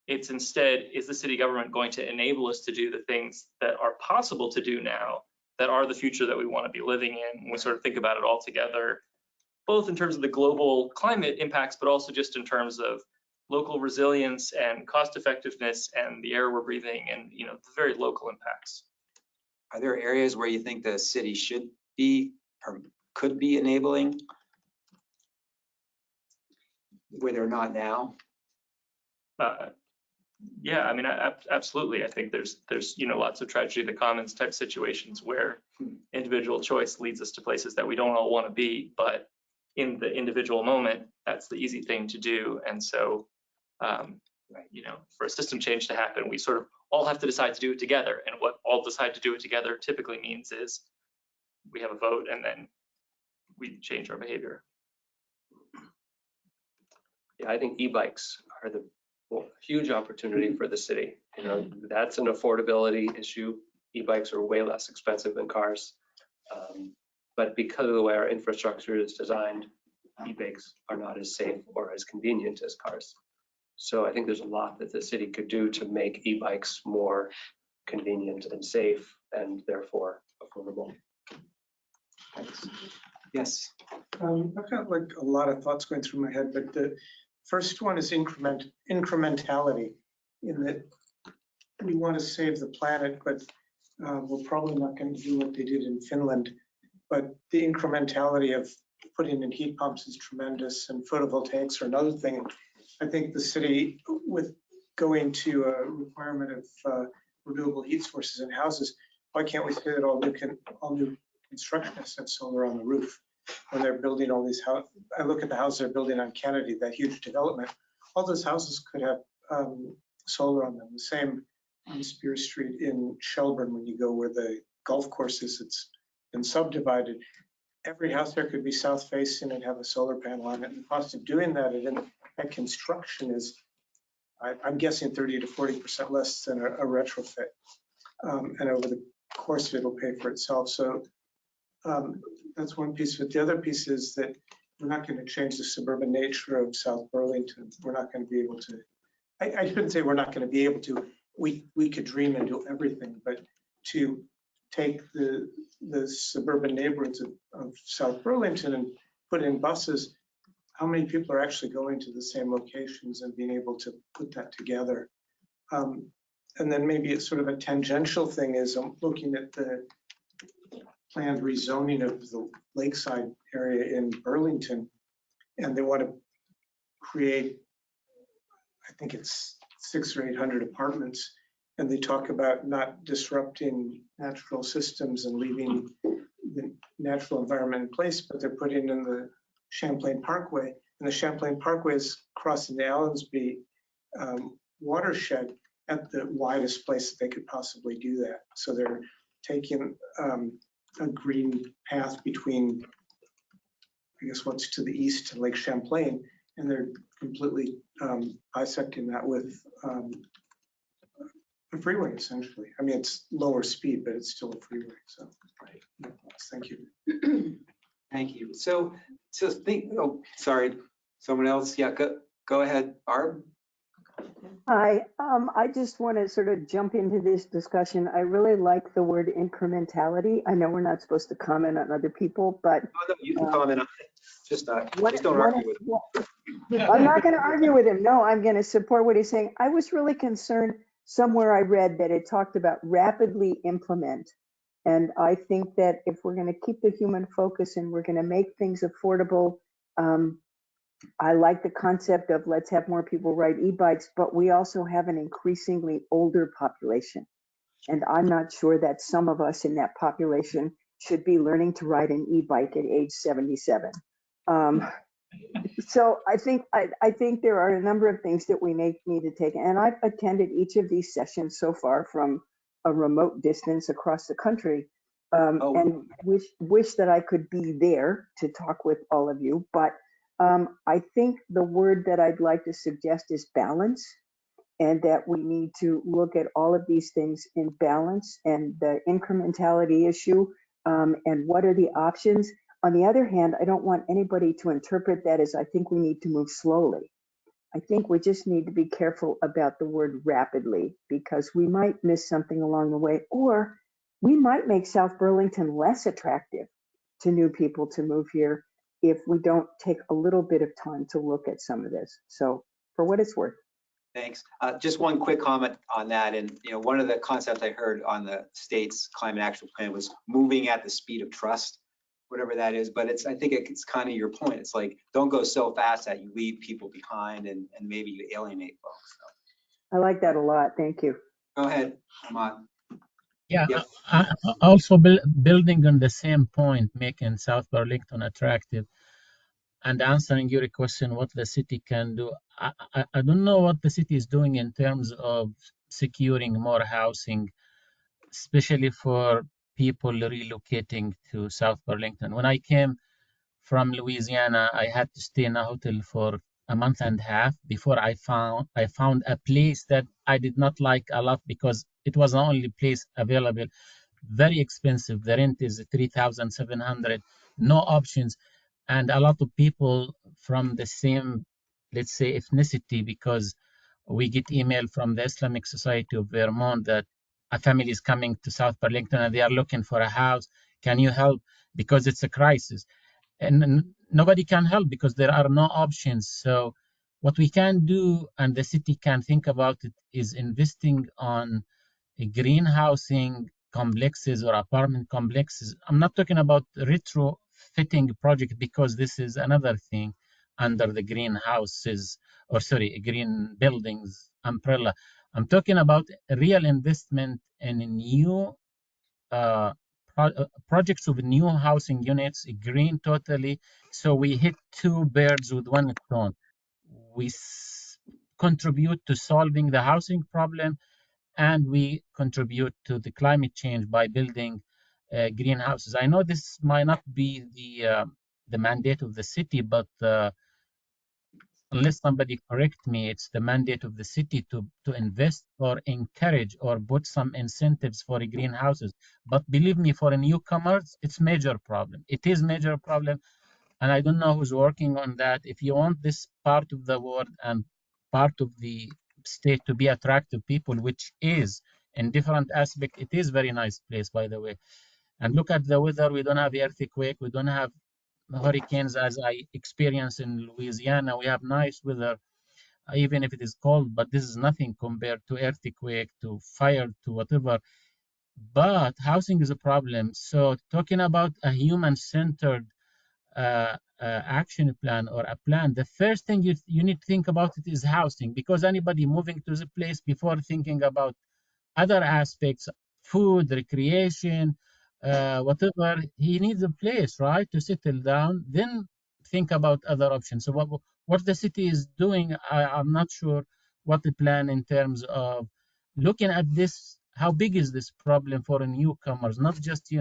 Speaker 17: It's instead, is the city government going to enable us to do the things that are possible to do now, that are the future that we want to be living in? When we sort of think about it all together, both in terms of the global climate impacts, but also just in terms of local resilience and cost effectiveness and the air we're breathing, and the very local impacts.
Speaker 4: Are there areas where you think the city should be or could be enabling where they're not now?
Speaker 17: Yeah, I mean, absolutely. I think there's lots of tragedy of the commons type situations where individual choice leads us to places that we don't all want to be, but in the individual moment, that's the easy thing to do. And so, for a system change to happen, we sort of all have to decide to do it together. And what all decide to do it together typically means is we have a vote and then we change our behavior.
Speaker 12: Yeah, I think e-bikes are the huge opportunity for the city. That's an affordability issue. E-bikes are way less expensive than cars. But because of the way our infrastructure is designed, e-bikes are not as safe or as convenient as cars. So I think there's a lot that the city could do to make e-bikes more convenient and safe, and therefore affordable.
Speaker 4: Thanks. Yes.
Speaker 6: I've got like a lot of thoughts going through my head, but the first one is incrementality, in that we want to save the planet, but we're probably not going to do what they did in Finland. But the incrementality of putting in heat pumps is tremendous, and photovoltaics are another thing. I think the city, with going to a requirement of renewable heat sources in houses, why can't we say that all new construction has set solar on the roof when they're building all these houses? I look at the houses they're building on Kennedy, that huge development. All those houses could have solar on them. The same on Spear Street in Shelburne, when you go where the golf course is, it's been subdivided. Every house there could be south facing and have a solar panel on it. And the cost of doing that at construction is, I'm guessing 30 to 40% less than a retrofit. And over the course of it, it'll pay for itself. So that's one piece. But the other piece is that we're not going to change the suburban nature of South Burlington. We're not going to be able to, I shouldn't say we're not going to be able to, we could dream and do everything, but to take the suburban neighborhoods of South Burlington and put in buses, how many people are actually going to the same locations and being able to put that together? And then maybe it's sort of a tangential thing is I'm looking at the planned rezoning of the lakeside area in Burlington, and they want to create, I think it's 600 or 800 apartments, and they talk about not disrupting natural systems and leaving the natural environment in place, but they're putting in the Champlain Parkway, and the Champlain Parkway is crossing the Allensby watershed at the widest place that they could possibly do that. So they're taking a green path between, I guess, what's to the east to Lake Champlain, and they're completely bisecting that with a freeway, essentially. I mean, it's lower speed, but it's still a freeway, so. Thank you.
Speaker 4: Thank you. So think, oh, sorry, someone else. Yeah, go ahead, Barb.
Speaker 18: Hi, I just want to sort of jump into this discussion. I really like the word incrementality. I know we're not supposed to comment on other people, but.
Speaker 4: Oh, no, you can comment on it. Just don't
Speaker 18: what
Speaker 4: argue with him.
Speaker 18: I'm not going to argue with him. No, I'm going to support what he's saying. I was really concerned, somewhere I read that it talked about rapidly implement. And I think that if we're going to keep the human focus and we're going to make things affordable, I like the concept of let's have more people ride e-bikes, but we also have an increasingly older population. And I'm not sure that some of us in that population should be learning to ride an e-bike at age 77. So I think there are a number of things that we need to take. And I've attended each of these sessions so far from a remote distance across the country, and wish that I could be there to talk with all of you. But I think the word that I'd like to suggest is balance, and that we need to look at all of these things in balance, and the incrementality issue, and what are the options. On the other hand, I don't want anybody to interpret that as I think we need to move slowly. I think we just need to be careful about the word rapidly, because we might miss something along the way, or we might make South Burlington less attractive to new people to move here if we don't take a little bit of time to look at some of this. So for what it's worth.
Speaker 4: Thanks. Just one quick comment on that. And one of the concepts I heard on the state's climate action plan was moving at the speed of trust, whatever that is. But I think it's kind of your point. It's like, don't go so fast that you leave people behind and maybe you alienate folks. So.
Speaker 18: I like that a lot. Thank you.
Speaker 4: Go ahead, Ahmad.
Speaker 13: Yeah,
Speaker 4: Yep.
Speaker 13: also building on the same point, making South Burlington attractive and answering your question, what the city can do. I don't know what the city is doing in terms of securing more housing, especially for people relocating to South Burlington. When I came from Louisiana, I had to stay in a hotel for a month and a half before I found a place that I did not like a lot, because it was the only place available. Very expensive. The rent is $3,700, no options. And a lot of people from the same, let's say, ethnicity, because we get email from the Islamic Society of Vermont that a family is coming to South Burlington and they are looking for a house. Can you help? Because it's a crisis. And nobody can help because there are no options. So what we can do, and the city can think about it, is investing on green housing complexes or apartment complexes. I'm not talking about retrofitting project, because this is another thing under the greenhouses, or sorry, green buildings umbrella. I'm talking about real investment in new projects with new housing units, green totally. So we hit two birds with one stone. We contribute to solving the housing problem, and we contribute to the climate change by building greenhouses. I know this might not be the mandate of the city, but unless somebody correct me, it's the mandate of the city to invest or encourage or put some incentives for greenhouses. But believe me, for newcomers, it's major problem. It is major problem, and I don't know who's working on that. If you want this part of the world and part of the state to be attractive people, which is in different aspect, it is very nice place, by the way. And look at the weather. We don't have earthquake. We don't have hurricanes as I experience in Louisiana. We have nice weather, even if it is cold, but this is nothing compared to earthquake, to fire, to whatever. But housing is a problem. So talking about a human-centered action plan or a plan, the first thing you need to think about it is housing, because anybody moving to the place before thinking about other aspects, food, recreation, whatever, he needs a place, right, to settle down, then think about other options. So what the city is doing, I'm not sure what the plan in terms of looking at this how big is this problem for newcomers, not just,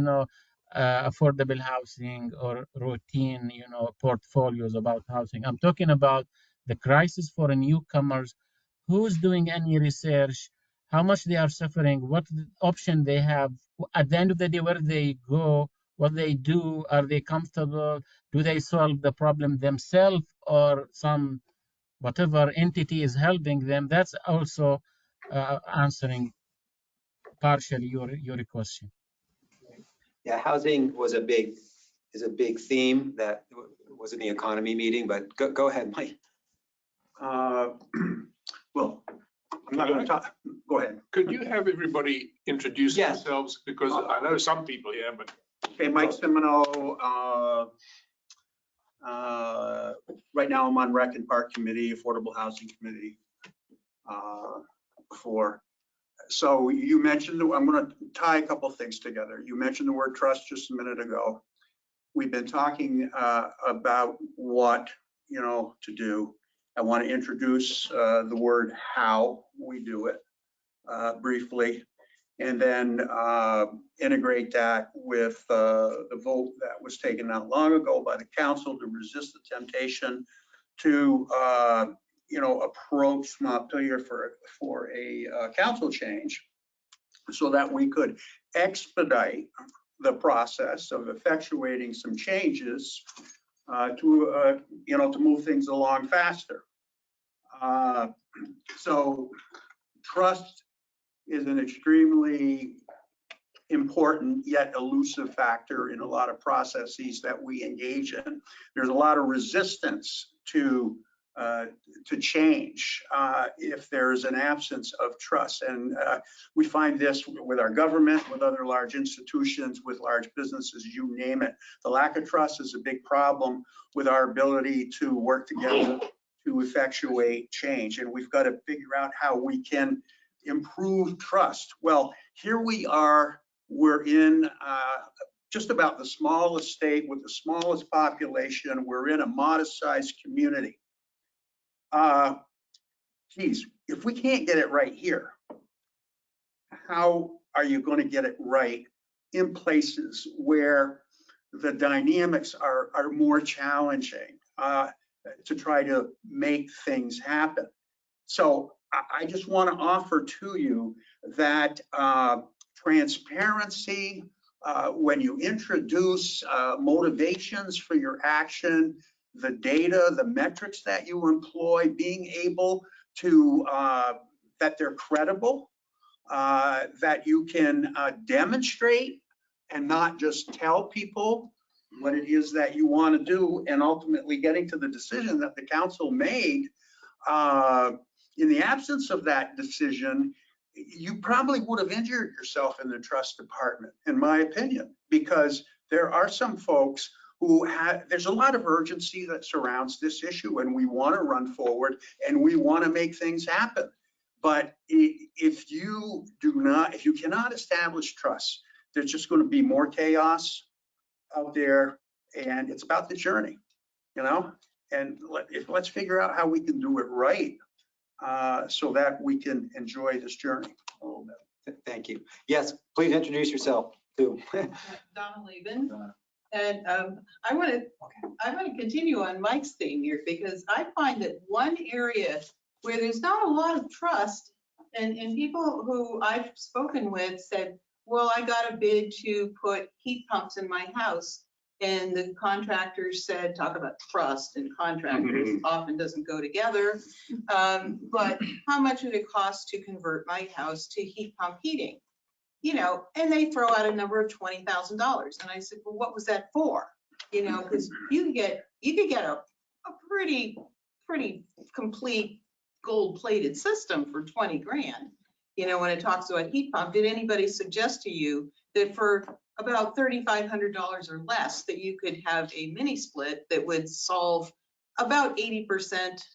Speaker 13: affordable housing or routine, portfolios about housing. I'm talking about the crisis for newcomers. Who's doing any research? How much they are suffering? What option they have? At the end of the day, where they go? What they do? Are they comfortable? Do they solve the problem themselves or some whatever entity is helping them? That's also answering partially your question.
Speaker 4: Yeah, housing is a big theme that was in the economy meeting, but go ahead, Mike.
Speaker 10: Well, I'm not going to talk, go ahead.
Speaker 5: Could you have everybody introduce
Speaker 10: Yes.
Speaker 5: themselves? Because I know some people here, but.
Speaker 10: Okay, Mike Semino. Right now I'm on Rec and Park Committee, Affordable Housing Committee. Before. So you mentioned, I'm going to tie a couple things together. You mentioned the word trust just a minute ago. We've been talking about what, to do. I want to introduce the word how we do it briefly, and then integrate that with the vote that was taken not long ago by the council to resist the temptation to approach Montpelier for a council change, so that we could expedite the process of effectuating some changes to move things along faster. So trust is an extremely important yet elusive factor in a lot of processes that we engage in. There's a lot of resistance to change if there's an absence of trust. And we find this with our government, with other large institutions, with large businesses, you name it. The lack of trust is a big problem with our ability to work together to effectuate change. And we've got to figure out how we can improve trust. Well, here we are, we're in just about the smallest state with the smallest population. We're in a modest sized community. Geez, if we can't get it right here, how are you going to get it right in places where the dynamics are more challenging to try to make things happen? So I just want to offer to you that transparency, when you introduce motivations for your action, the data, the metrics that you employ, being able to, that they're credible, that you can demonstrate and not just tell people what it is that you want to do, and ultimately getting to the decision that the council made. In the absence of that decision, you probably would have injured yourself in the trust department, in my opinion, because there are some folks who there's a lot of urgency that surrounds this issue, and we want to run forward and we want to make things happen. But if you cannot establish trust, there's just going to be more chaos out there, and it's about the journey, and let's figure out how we can do it right so that we can enjoy this journey a little bit.
Speaker 4: Thank you. Yes, please introduce yourself too.
Speaker 14: Donna Leben. And I want to continue on Mike's theme here, because I find that one area where there's not a lot of trust, and people who I've spoken with said, well, I got a bid to put heat pumps in my house, and the contractors said, talk about trust and contractors often doesn't go together, but how much would it cost to convert my house to heat pump heating? And they throw out a number of $20,000. And I said, well, what was that for? Because you could get a pretty complete gold-plated system for 20 grand. When it talks about heat pump, did anybody suggest to you that for about $3,500 or less that you could have a mini split that would solve about 80%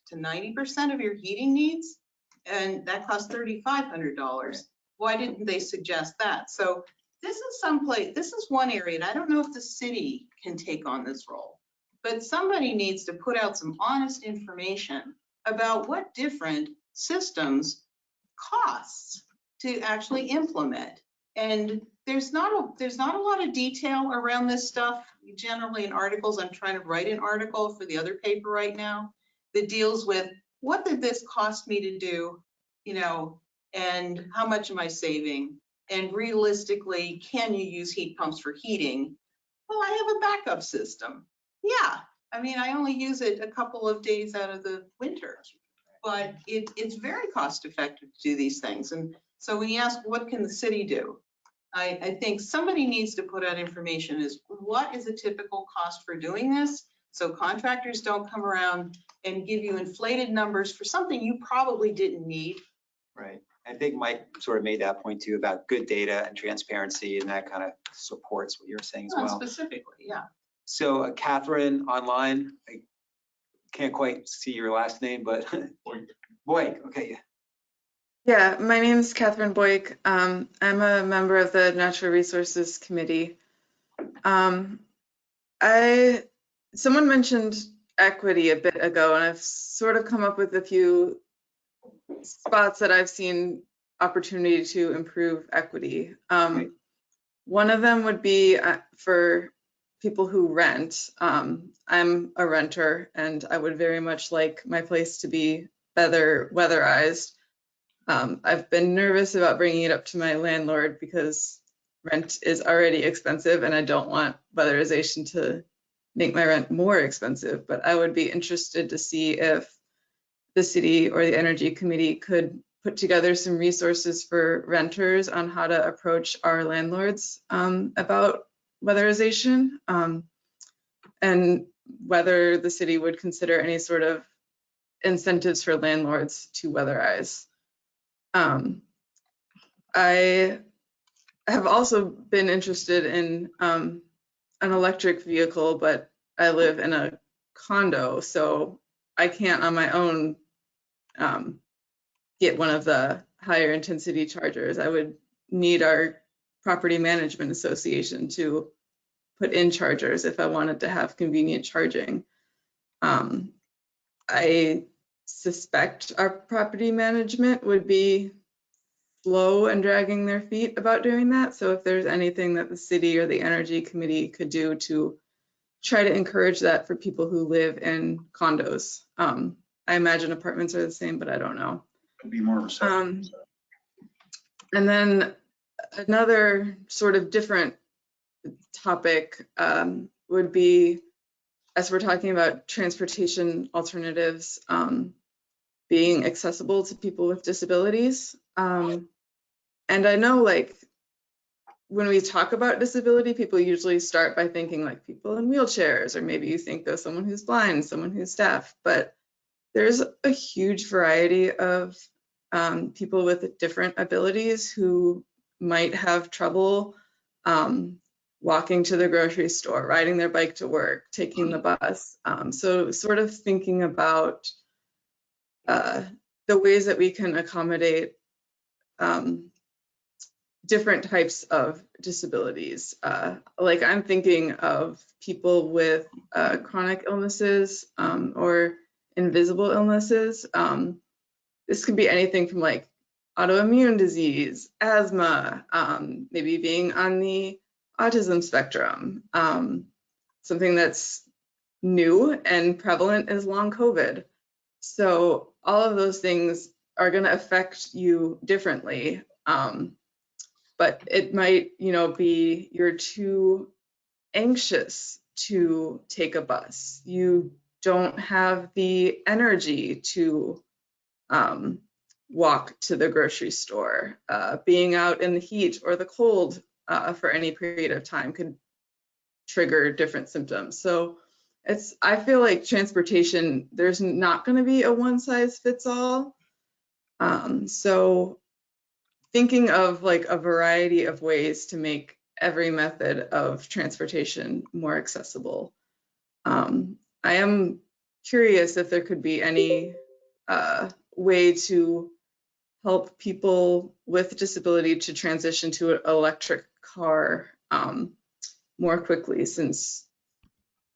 Speaker 14: to 90% of your heating needs? And that costs $3,500. Why didn't they suggest that? So this is one area, and I don't know if the city can take on this role, but somebody needs to put out some honest information about what different systems costs. to actually implement. And there's not a lot of detail around this stuff. Generally in articles, I'm trying to write an article for the other paper right now that deals with what did this cost me to do, you know, and how much am I saving? And realistically, can you use heat pumps for heating? Well, I have a backup system. Yeah, I mean, I only use it a couple of days out of the winter, but it's very cost effective to do these things. And so when you ask, what can the city do? I think somebody needs to put out information is what is a typical cost for doing this? So contractors don't come around and give you inflated numbers for something you probably didn't need.
Speaker 4: Right. I think Mike sort of made that point too about good data and transparency, and that kind of supports what you're saying as
Speaker 14: Not
Speaker 4: well.
Speaker 14: specifically, yeah.
Speaker 4: So Catherine online, I can't quite see your last name, but Boyk, okay.
Speaker 19: Yeah, my name is Catherine Boyk. I'm a member of the Natural Resources Committee. Someone mentioned equity a bit ago, and I've sort of come up with a few spots that I've seen opportunity to improve equity. One of them would be for people who rent. I'm a renter, and I would very much like my place to be better weatherized. I've been nervous about bringing it up to my landlord because rent is already expensive and I don't want weatherization to make my rent more expensive, but I would be interested to see if the city or the energy committee could put together some resources for renters on how to approach our landlords about weatherization, and whether the city would consider any sort of incentives for landlords to weatherize. I have also been interested in an electric vehicle, but I live in a condo, so I can't on my own get one of the higher intensity chargers. I would need our property management association to put in chargers if I wanted to have convenient charging. I suspect our property management would be slow and dragging their feet about doing that. So if there's anything that the city or the energy committee could do to try to encourage that for people who live in condos. I imagine apartments are the same, but I don't know.
Speaker 20: Could be more receptive.
Speaker 19: And then another sort of different topic would be, as we're talking about transportation alternatives, being accessible to people with disabilities. And I know, like, when we talk about disability, people usually start by thinking like people in wheelchairs, or maybe you think of someone who's blind, someone who's deaf, but there's a huge variety of people with different abilities who might have trouble walking to the grocery store, riding their bike to work, taking the bus. So sort of thinking about the ways that we can accommodate different types of disabilities. Like I'm thinking of people with chronic illnesses or invisible illnesses. This could be anything from like autoimmune disease, asthma, maybe being on the autism spectrum. Something that's new and prevalent is long COVID. So all of those things are going to affect you differently. But it might, be you're too anxious to take a bus. You don't have the energy to walk to the grocery store. Being out in the heat or the cold for any period of time could trigger different symptoms. So I feel like transportation, there's not going to be a one size fits all. So thinking of like a variety of ways to make every method of transportation more accessible. I am curious if there could be any way to help people with disability to transition to an electric car more quickly, since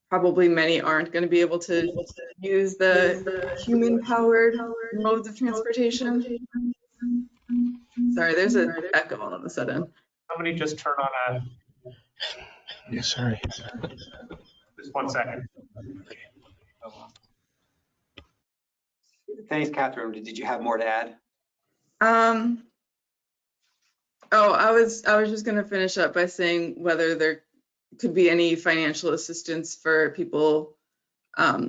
Speaker 19: probably many aren't going to be able to use the human-powered modes of transportation. Sorry, there's an echo all of a sudden.
Speaker 3: Somebody just turn on a,
Speaker 20: Yeah, sorry.
Speaker 3: just 1 second.
Speaker 4: Thanks, Catherine. Did you have more to add?
Speaker 19: Oh, I was just gonna finish up by saying whether there could be any financial assistance for people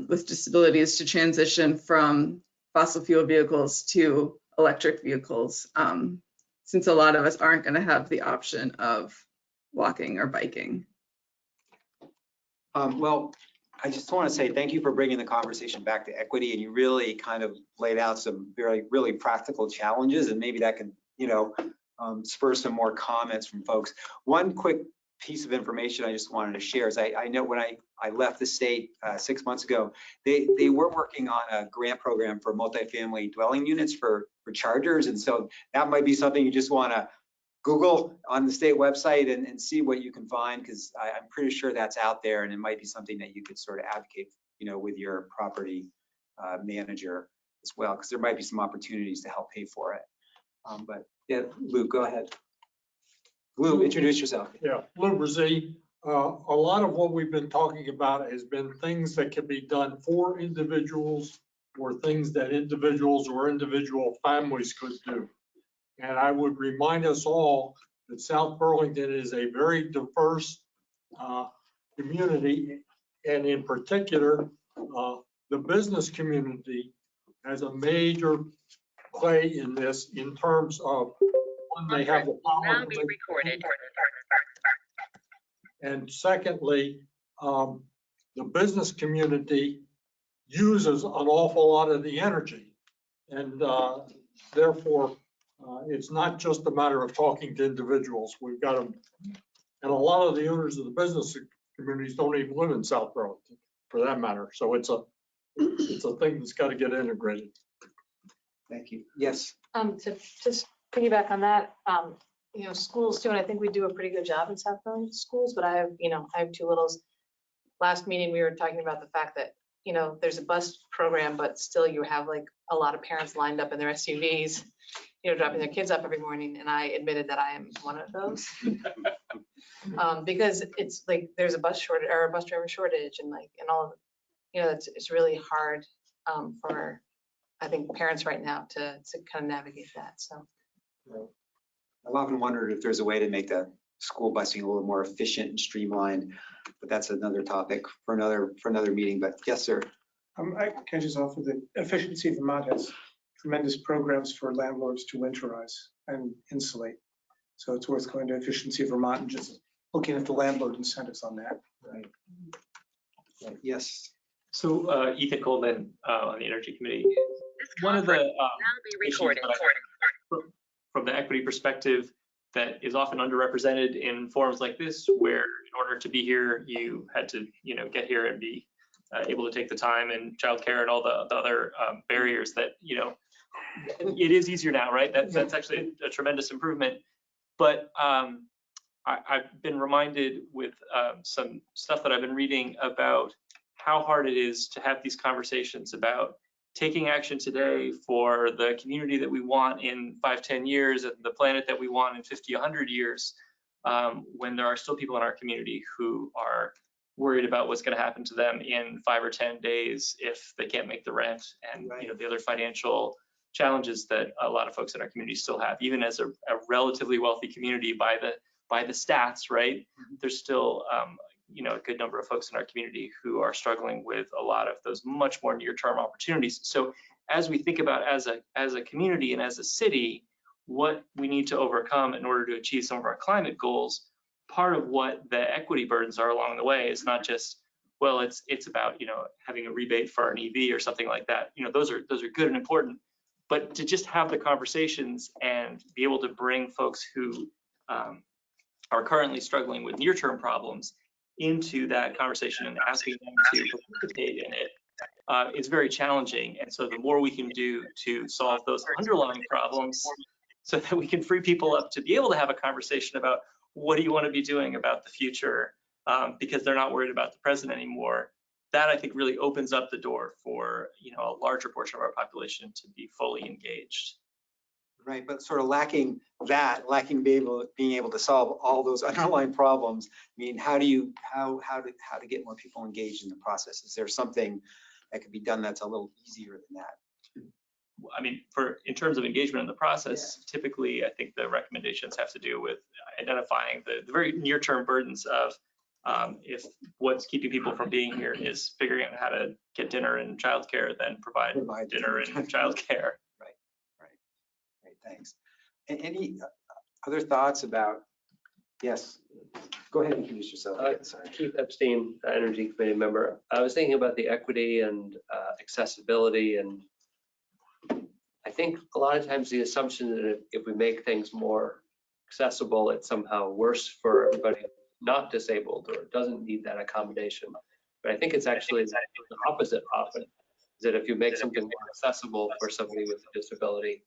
Speaker 19: with disabilities to transition from fossil fuel vehicles to electric vehicles, since a lot of us aren't gonna have the option of walking or biking.
Speaker 4: Well, I just want to say thank you for bringing the conversation back to equity, and you really kind of laid out some really practical challenges, and maybe that can, spur some more comments from folks. One quick piece of information I just wanted to share is I know when I left the state 6 months ago, they were working on a grant program for multifamily dwelling units for chargers, and so that might be something you just want to Google on the state website and see what you can find, because I'm pretty sure that's out there, and it might be something that you could sort of advocate, with your property manager as well, because there might be some opportunities to help pay for it. But yeah, Lou, go ahead. Lou, introduce yourself.
Speaker 21: Yeah, Lou Brzee. A lot of what we've been talking about has been things that can be done for individuals or things that individuals or individual families could do. And I would remind us all that South Burlington is a very diverse community. And in particular, the business community has a major play in this in terms of when they have the power to make recorded. And secondly, the business community uses an awful lot of the energy. And therefore, it's not just a matter of talking to individuals. We've got them, and a lot of the owners of the business communities don't even live in South Burlington, for that matter. So it's a thing that's got to get integrated.
Speaker 4: Thank you. Yes.
Speaker 22: To just piggyback on that, schools too, and I think we do a pretty good job in South Burlington schools, but I have two littles. Last meeting, we were talking about the fact that, there's a bus program, but still you have like a lot of parents lined up in their SUVs, dropping their kids up every morning. And I admitted that I am one of those. Because it's like, there's a bus shortage or a bus driver shortage and all of, it's really hard for, I think, parents right now to kind of navigate that. So.
Speaker 4: I've often wondered if there's a way to make the school busing a little more efficient and streamlined, but that's another topic for another meeting. But yes, sir.
Speaker 6: I can just offer the Efficiency Vermont has tremendous programs for landlords to winterize and insulate. So it's worth going to Efficiency Vermont and just looking at the landlord incentives on that.
Speaker 4: Right. Yes.
Speaker 17: So Ethan Coleman on the Energy Committee. One of the issues from the equity perspective that is often underrepresented in forums like this, where in order to be here, you had to, get here and be able to take the time and childcare and all the other barriers that, it is easier now, right? That's actually a tremendous improvement. But I've been reminded with some stuff that I've been reading about how hard it is to have these conversations about taking action today for the community that we want in 5-10 years and the planet that we want in 50-100 years, when there are still people in our community who are worried about what's going to happen to them in 5 or 10 days if they can't make the rent, and the other financial challenges that a lot of folks in our community still have. Even as a relatively wealthy community by the stats, right? There's still a good number of folks in our community who are struggling with a lot of those much more near-term opportunities. So as we think about as a community and as a city, what we need to overcome in order to achieve some of our climate goals, part of what the equity burdens are along the way is not just, well, it's about, having a rebate for an EV or something like that. Those are good and important, but to just have the conversations and be able to bring folks who are currently struggling with near-term problems into that conversation and asking them to participate in it is very challenging. And so the more we can do to solve those underlying problems so that we can free people up to be able to have a conversation about what do you want to be doing about the future, because they're not worried about the present anymore, that I think really opens up the door for a larger portion of our population to be fully engaged.
Speaker 4: Right, but sort of lacking being able to solve all those underlying problems. I mean, how to get more people engaged in the process? Is there something that could be done that's a little easier than that?
Speaker 17: I mean, in terms of engagement in the process, typically, I think the recommendations have to do with identifying the very near-term burdens of if what's keeping people from being here is figuring out how to get dinner and childcare, then provide dinner and childcare.
Speaker 4: Right, thanks. Any other thoughts about, yes, go ahead and introduce yourself. Sorry.
Speaker 12: Keith Epstein, Energy Committee member. I was thinking about the equity and accessibility, and I think a lot of times the assumption that if we make things more accessible, it's somehow worse for everybody not disabled or doesn't need that accommodation. But I think it's actually the opposite often, is that if you make something more accessible for somebody with a disability,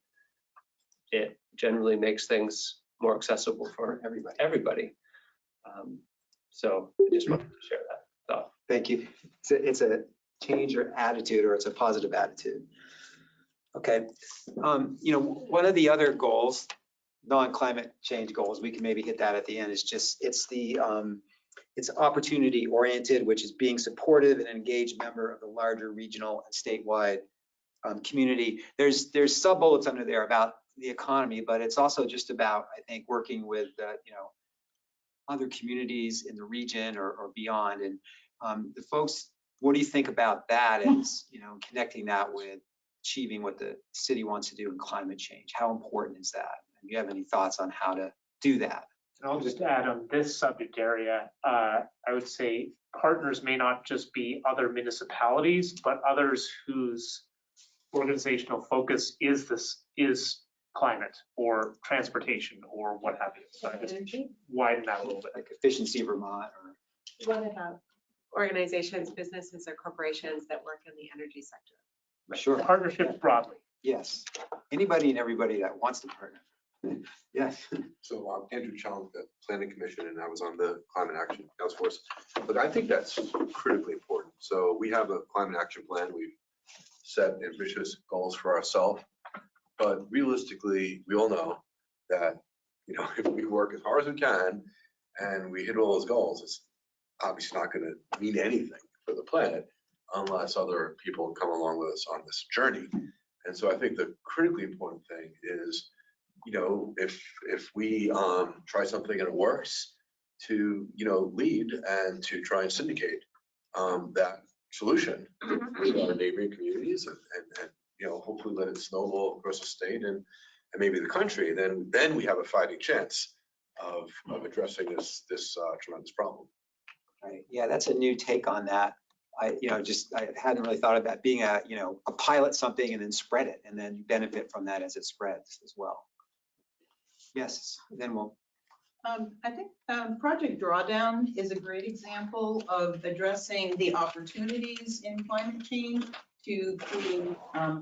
Speaker 12: it generally makes things more accessible for everybody. So I just wanted to share that thought.
Speaker 4: Thank you. It's a change or attitude, or it's a positive attitude. Okay. One of the other goals, non-climate change goals, we can maybe hit that at the end, is just, it's opportunity oriented, which is being supportive and engaged member of the larger regional and statewide community. There's sub bullets under there about the economy, but it's also just about, I think, working with, other communities in the region or beyond. And the folks, what do you think about that as, connecting that with achieving what the city wants to do in climate change? How important is that? Do you have any thoughts on how to do that?
Speaker 3: And I'll just add on this subject area, I would say partners may not just be other municipalities, but others whose organizational focus is climate or transportation or what have you. So I just widen that a little bit.
Speaker 4: Like Efficiency Vermont or.
Speaker 1: What about organizations, businesses, or corporations that work in the energy sector?
Speaker 4: Sure.
Speaker 3: Partnerships broadly.
Speaker 4: Yes. Anybody and everybody that wants to partner. Yes.
Speaker 7: So I'm Andrew Chung, the Planning Commission, and I was on the Climate Action Task Force. But I think that's critically important. So we have a climate action plan. We've set ambitious goals for ourselves. But realistically, we all know that, if we work as hard as we can and we hit all those goals, it's obviously not going to mean anything for the planet unless other people come along with us on this journey. And so I think the critically important thing is, if we try something and it works, to lead and to try and syndicate that solution with our neighboring communities and hopefully let it snowball across the state and maybe the country. Then we have a fighting chance of addressing this tremendous problem.
Speaker 4: Right. Yeah, that's a new take on that. I hadn't really thought about being a pilot something and then spread it and then benefit from that as it spreads as well. Yes, then we'll.
Speaker 14: I think Project Drawdown is a great example of addressing the opportunities in climate change to create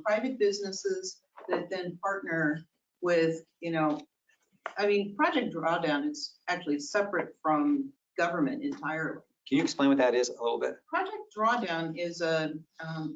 Speaker 14: private businesses that then partner with, Project Drawdown is actually separate from government entirely.
Speaker 4: Can you explain what that is a little bit?
Speaker 14: Project Drawdown is an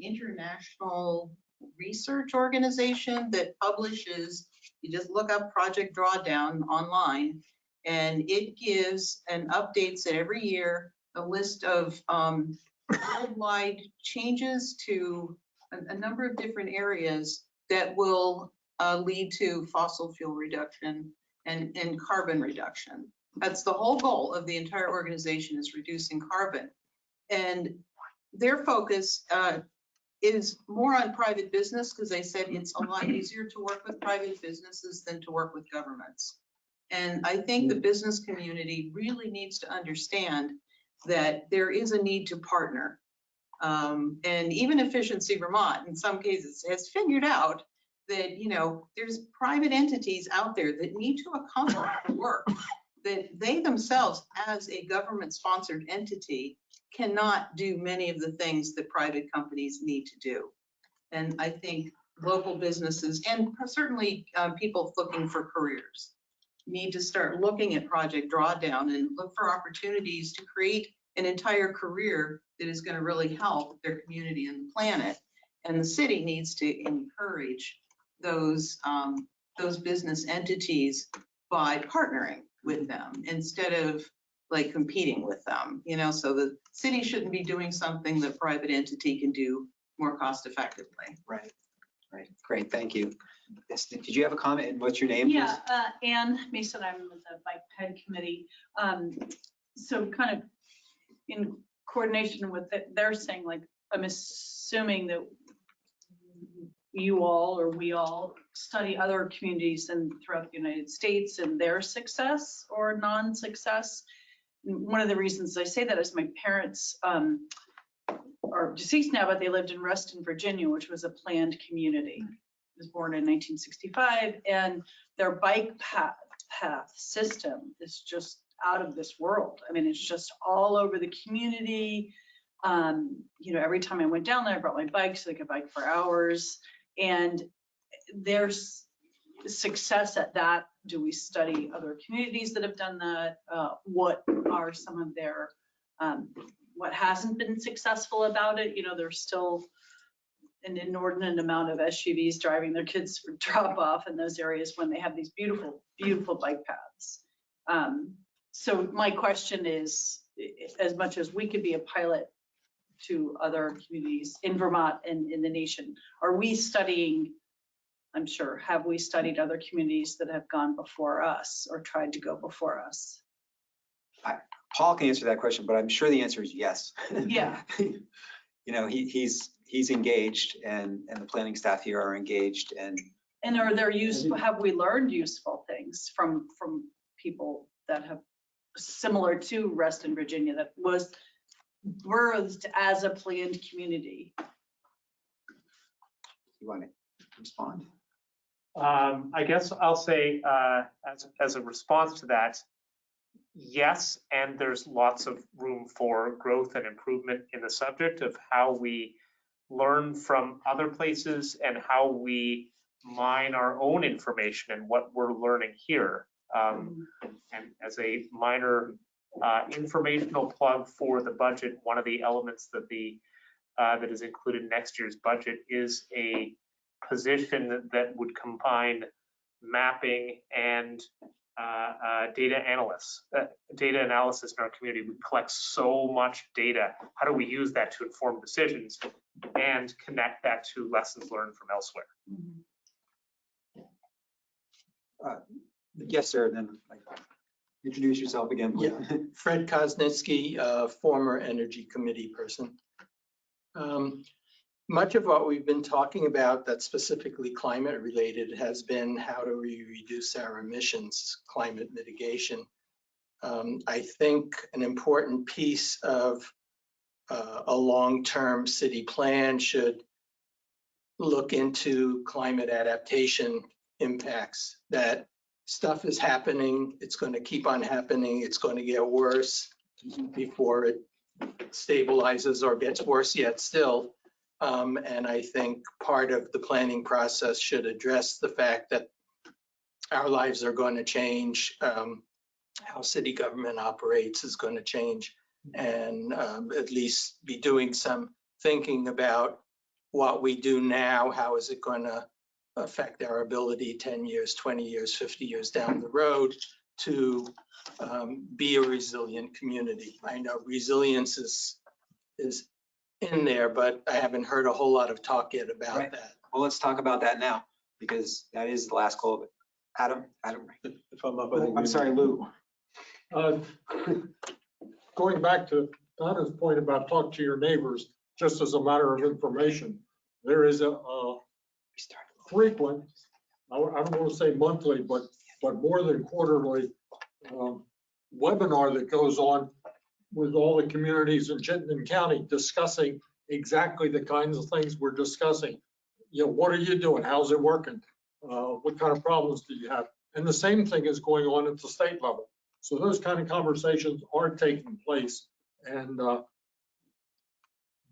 Speaker 14: international research organization that publishes, you just look up Project Drawdown online, and it gives and updates it every year, a list of worldwide changes to a number of different areas that will lead to fossil fuel reduction and carbon reduction. That's the whole goal of the entire organization, is reducing carbon. And their focus is more on private business, because they said it's a lot easier to work with private businesses than to work with governments. And I think the business community really needs to understand that there is a need to partner. And even Efficiency Vermont, in some cases, has figured out that, there's private entities out there that need to accomplish the work that they themselves, as a government-sponsored entity, cannot do many of the things that private companies need to do. And I think local businesses, and certainly people looking for careers, need to start looking at Project Drawdown and look for opportunities to create an entire career that is going to really help their community and the planet. And the city needs to encourage those those business entities by partnering with them instead of like competing with them, you know, so the city shouldn't be doing something that private entity can do more cost effectively.
Speaker 4: Right, right. Great, thank you. Yes, did you have a comment? And what's your name, please?
Speaker 2: Yeah, Ann Mason, I'm with the Bike Ped Committee. So kind of in coordination with it, they're saying, like, I'm assuming that you all or we all study other communities and throughout the United States and their success or non-success. One of the reasons I say that is my parents are deceased now, but they lived in Reston, Virginia, which was a planned community. I was born in 1965, and their bike path system is just out of this world. I mean, it's just all over the community. You know, every time I went down there, I brought my bike so they could bike for hours. And there's success at that. Do we study other communities that have done that? What are some of their, what hasn't been successful about it? You know, there's still an inordinate amount of SUVs driving their kids for drop off in those areas when they have these beautiful, beautiful bike paths. So my question is, as much as we could be a pilot to other communities in Vermont and in the nation, are we studying, I'm sure, have we studied other communities that have gone before us or tried to go before us?
Speaker 4: Paul can answer that question, but I'm sure the answer is yes.
Speaker 2: Yeah.
Speaker 4: You know, he's engaged, and the planning staff here are engaged, and
Speaker 2: are there useful, have we learned useful things from people that have similar to Reston, Virginia, that was birthed as a planned community?
Speaker 4: You want to respond?
Speaker 3: I guess I'll say, as a response to that, yes, and there's lots of room for growth and improvement in the subject of how we learn from other places and how we mine our own information and what we're learning here. And as a minor informational plug for the budget, one of the elements that that is included in next year's budget is a position that would combine mapping and data analysis in our community. We collect so much data. How do we use that to inform decisions and connect that to lessons learned from elsewhere?
Speaker 4: Yes, sir. Then introduce yourself again, please.
Speaker 15: Yeah, Fred Koznitsky, former Energy Committee person. Much of what we've been talking about that's specifically climate related has been how do we reduce our emissions, climate mitigation. I think an important piece of a long-term city plan should look into climate adaptation impacts. That stuff is happening, it's going to keep on happening, it's going to get worse before it stabilizes or gets worse yet still. And I think part of the planning process should address the fact that our lives are going to change, how city government operates is going to change, and at least be doing some thinking about what we do now, how is it going to affect our ability 10 years, 20 years, 50 years down the road to be a resilient community. I know resilience is in there, but I haven't heard a whole lot of talk yet about that.
Speaker 4: Well, let's talk about that now, because that is the last call of it. Adam.
Speaker 21: If I'm up, I think
Speaker 4: I'm sorry, Lou.
Speaker 21: Going back to Donna's point about talk to your neighbors, just as a matter of information, there is a frequent, I don't want to say monthly, but more than quarterly webinar that goes on with all the communities in Chittenden County discussing exactly the kinds of things we're discussing. You know, what are you doing? How's it working? What kind of problems do you have? And the same thing is going on at the state level. So those kind of conversations are taking place, and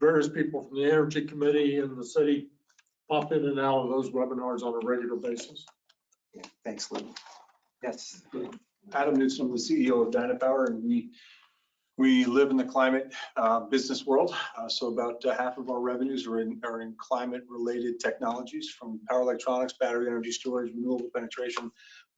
Speaker 21: various people from the Energy Committee and the city pop in and out of those webinars on a regular basis.
Speaker 4: Yeah, thanks, Lou. Yes.
Speaker 8: Adam Newsom, the CEO of Dynapower, and we We live in the climate business world, so about half of our revenues are in climate-related technologies, from power electronics, battery energy storage, renewable penetration,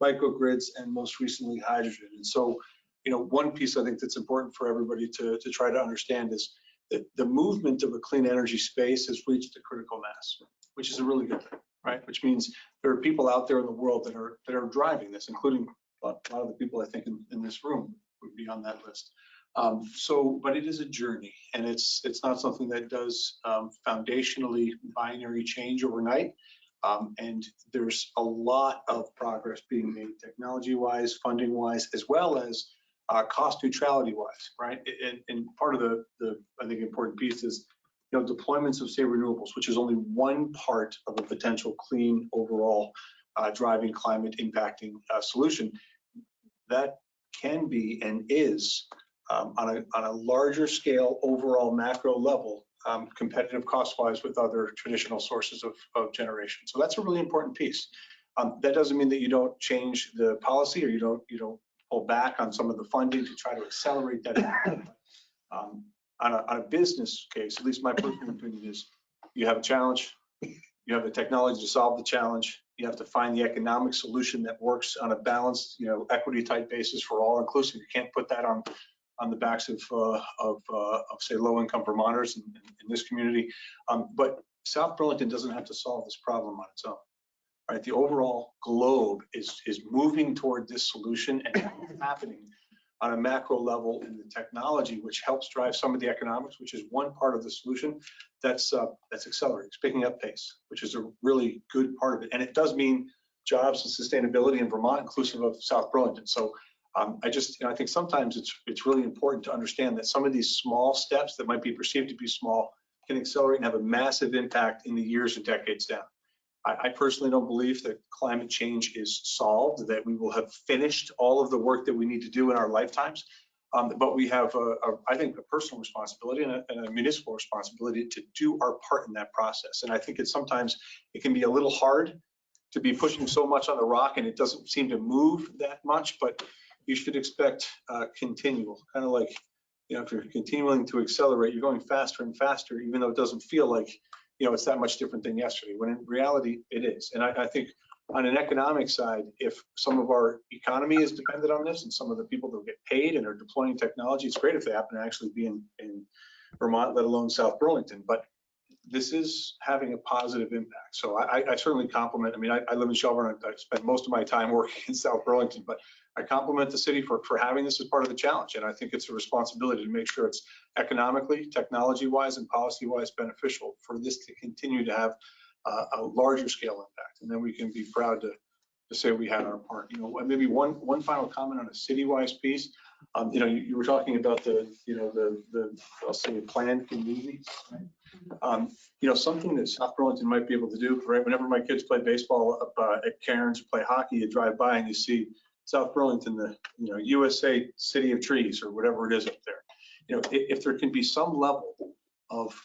Speaker 8: microgrids, and most recently hydrogen. And so, one piece I think that's important for everybody to try to understand is that the movement of a clean energy space has reached a critical mass, which is a really good thing, right? Which means there are people out there in the world that are driving this, including a lot of the people I think in this room would be on that list. But it is a journey, and it's not something that does foundationally binary change overnight. And there's a lot of progress being made technology-wise, funding-wise, as well as cost neutrality-wise, right? And part of the I think important piece is deployments of, say, renewables, which is only one part of a potential clean overall driving climate impacting solution. That can be and is on a larger scale overall macro level, competitive cost-wise with other traditional sources of generation. So that's a really important piece. That doesn't mean that you don't change the policy or you don't pull back on some of the funding to try to accelerate that. On a business case, at least my personal opinion is, you have a challenge, you have the technology to solve the challenge, you have to find the economic solution that works on a balanced, equity type basis for all inclusive. You can't put that on the backs of say low-income Vermonters in this community. But South Burlington doesn't have to solve this problem on its own. Right? The overall globe is moving toward this solution, and it's happening on a macro level in the technology, which helps drive some of the economics, which is one part of the solution. That's accelerating, it's picking up pace, which is a really good part of it. And it does mean jobs and sustainability in Vermont, inclusive of South Burlington. So I think sometimes it's really important to understand that some of these small steps that might be perceived to be small can accelerate and have a massive impact in the years or decades down. I personally don't believe that climate change is solved, that we will have finished all of the work that we need to do in our lifetimes. But we have, I think, a personal responsibility and a municipal responsibility to do our part in that process. And I think sometimes it can be a little hard to be pushing so much on the rock and it doesn't seem to move that much, but you should expect continual, kind of like, if you're continuing to accelerate, you're going faster and faster, even though it doesn't feel like, it's that much different than yesterday, when in reality it is. And I think on an economic side, if some of our economy is dependent on this and some of the people that get paid and are deploying technology, it's great if they happen to actually be in Vermont, let alone South Burlington. But this is having a positive impact. So I certainly compliment, I live in Shelburne, I spend most of my time working in South Burlington, but I compliment the city for having this as part of the challenge. And I think it's a responsibility to make sure it's economically, technology-wise, and policy-wise beneficial for this to continue to have a larger scale impact. And then we can be proud to say we had our part. Maybe one final comment on a city-wise piece. You were talking about the I'll say planned communities, right? Something that South Burlington might be able to do, right? Whenever my kids play baseball up at Cairns, play hockey, you drive by and you see South Burlington, the USA City of Trees or whatever it is up there. If there can be some level of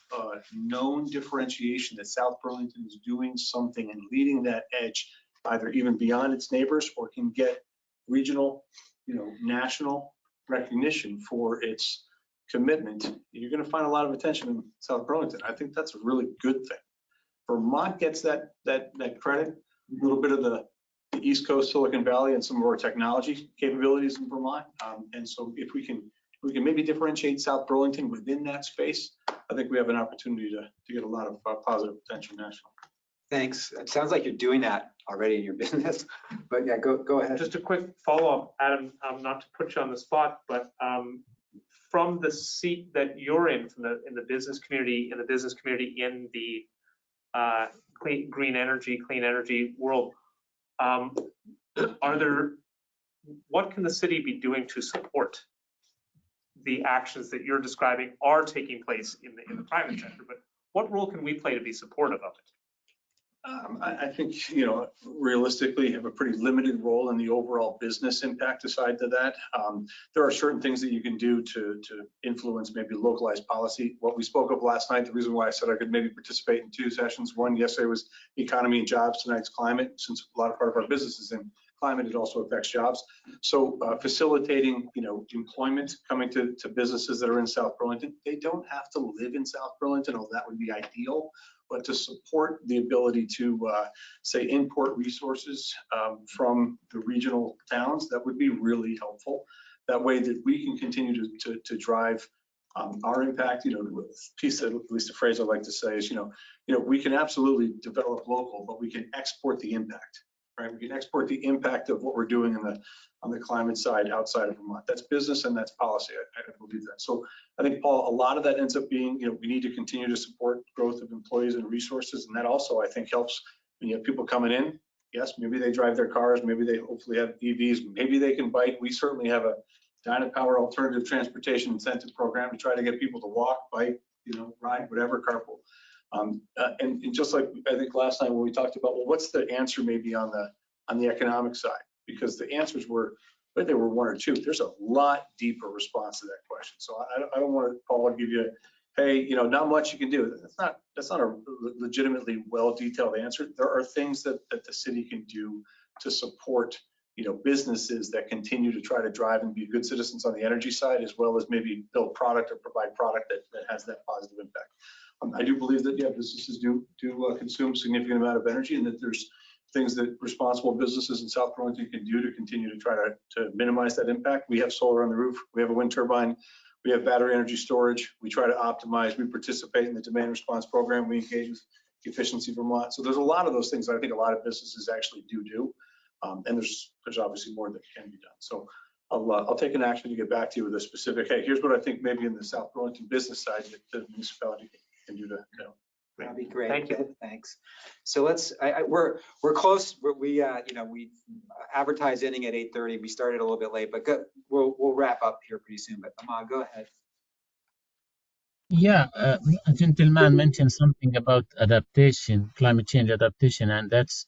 Speaker 8: known differentiation that South Burlington is doing something and leading that edge, either even beyond its neighbors or can get regional, national recognition for its commitment, you're going to find a lot of attention in South Burlington. I think that's a really good thing. Vermont gets that credit, a little bit of the East Coast, Silicon Valley, and some of our technology capabilities in Vermont. And so if we can maybe differentiate South Burlington within that space, I think we have an opportunity to get a lot of positive attention nationally.
Speaker 4: Thanks. It sounds like you're doing that already in your business, but yeah, go ahead.
Speaker 3: Just a quick follow-up, Adam, not to put you on the spot, but from the seat that you're in the business community, in the clean energy world, what can the city be doing to support the actions that you're describing are taking place in the private sector? But what role can we play to be supportive of it?
Speaker 8: I think, realistically, have a pretty limited role in the overall business impact aside to that. There are certain things that you can do to influence maybe localized policy. What we spoke of last night, the reason why I said I could maybe participate in two sessions. One, yesterday was economy and jobs, tonight's climate, since a lot of part of our business is in climate, it also affects jobs. So facilitating, employment coming to businesses that are in South Burlington. They don't have to live in South Burlington, although that would be ideal, but to support the ability to, say, import resources from the regional towns, that would be really helpful. That way that we can continue to drive our impact. Piece of, at least the phrase I like to say is, we can absolutely develop local, but we can export the impact, right? We can export the impact of what we're doing on the climate side outside of Vermont. That's business and that's policy. I believe that. So I think, Paul, a lot of that ends up being, we need to continue to support growth of employees and resources. And that also, I think, helps when you have people coming in. Yes, maybe they drive their cars, maybe they hopefully have EVs, maybe they can bike. We certainly have a Dynapower alternative transportation incentive program to try to get people to walk, bike, ride, whatever, carpool. And just like I think last time when we talked about, well, what's the answer maybe on the economic side? Because the answers were, but they were one or two. There's a lot deeper response to that question. So I don't want to, Paul, give you, hey, not much you can do. That's not a legitimately well-detailed answer. There are things that the city can do to support businesses that continue to try to drive and be good citizens on the energy side, as well as maybe build product or provide product that has that positive impact. I do believe that, businesses do consume a significant amount of energy, and that there's things that responsible businesses in South Burlington can do to continue to try to minimize that impact. We have solar on the roof. We have a wind turbine. We have battery energy storage. We try to optimize. We participate in the demand response program. We engage with Efficiency Vermont. So there's a lot of those things that I think a lot of businesses actually do. And there's obviously more that can be done. So I'll take an action to get back to you with a specific, hey, here's what I think maybe in the South Burlington business side that the municipality can do to help.
Speaker 4: That'd be great.
Speaker 3: Thank you.
Speaker 4: Thanks. So we're close. We advertised ending at 8:30. We started a little bit late, but good. We'll wrap up here pretty soon. But Ahmad, go ahead.
Speaker 13: Yeah, a gentleman mentioned something about adaptation, climate change adaptation, and that's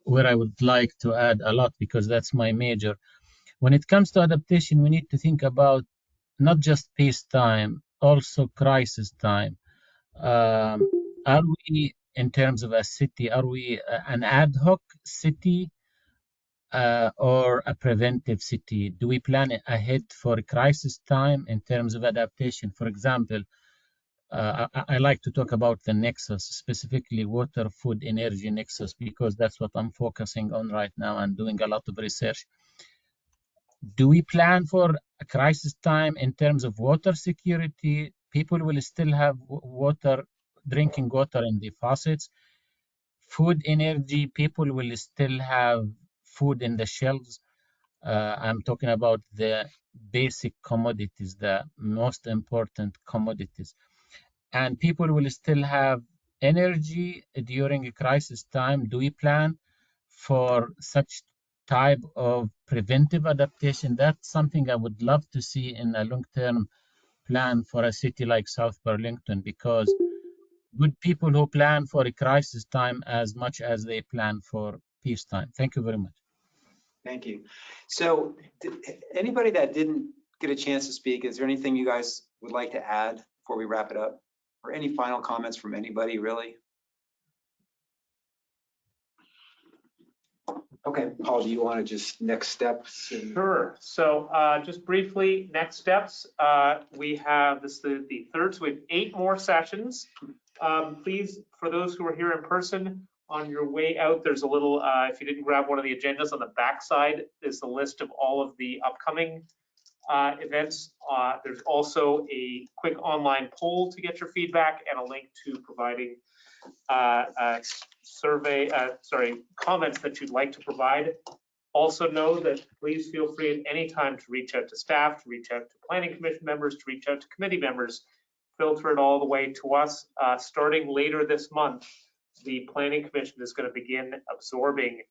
Speaker 13: where I would like to add a lot, because that's my major. When it comes to adaptation, we need to think about not just peacetime, also crisis time. Are we, in terms of a city, are we an ad hoc city or a preventive city? Do we plan ahead for a crisis time in terms of adaptation? For example, I like to talk about the nexus, specifically water, food, energy nexus, because that's what I'm focusing on right now and doing a lot of research. Do we plan for a crisis time in terms of water security? People will still have water, drinking water in the faucets. Food, energy, people will still have food in the shelves. I'm talking about the basic commodities, the most important commodities. And people will still have energy during a crisis time. Do we plan for such type of preventive adaptation? That's something I would love to see in a long-term plan for a city like South Burlington, because good people who plan for a crisis time as much as they plan for peacetime. Thank you very much.
Speaker 4: Thank you. So anybody that didn't get a chance to speak, is there anything you guys would like to add before we wrap it up? Or any final comments from anybody, really? Okay, Paul, do you want to just next steps?
Speaker 3: Sure. So just briefly, next steps. We have this the third, so we have 8 more sessions. Please, for those who are here in person, on your way out, there's a little, if you didn't grab one of the agendas on the back side, is the list of all of the upcoming events. There's also a quick online poll to get your feedback and a link to providing comments that you'd like to provide. Also know that please feel free at any time to reach out to staff, to reach out to planning commission members, to reach out to committee members. Filter it all the way to us. Starting later this month, the planning commission is going to begin absorbing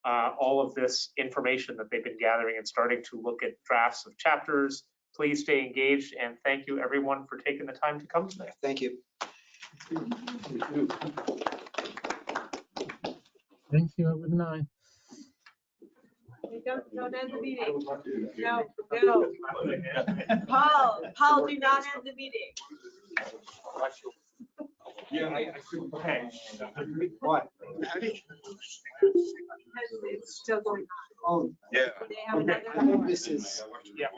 Speaker 3: all of this information that they've been gathering and starting to look at drafts of chapters. Please stay engaged, and thank you everyone for taking the time to come today.
Speaker 4: Thank you.
Speaker 13: Thank you. Good night.
Speaker 1: Don't end the meeting. No. Paul, do not end the meeting.
Speaker 3: Yeah, okay.
Speaker 4: What?
Speaker 1: Because it's still going on.
Speaker 18: Oh,
Speaker 7: Yeah.
Speaker 1: They have
Speaker 3: Okay.
Speaker 1: another.
Speaker 18: this is.
Speaker 3: Yeah.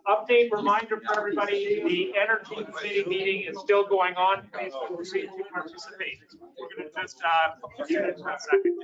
Speaker 3: Update reminder for everybody, the energy committee meeting is still going on. Please feel free to participate. We're going to just, mute it for a second.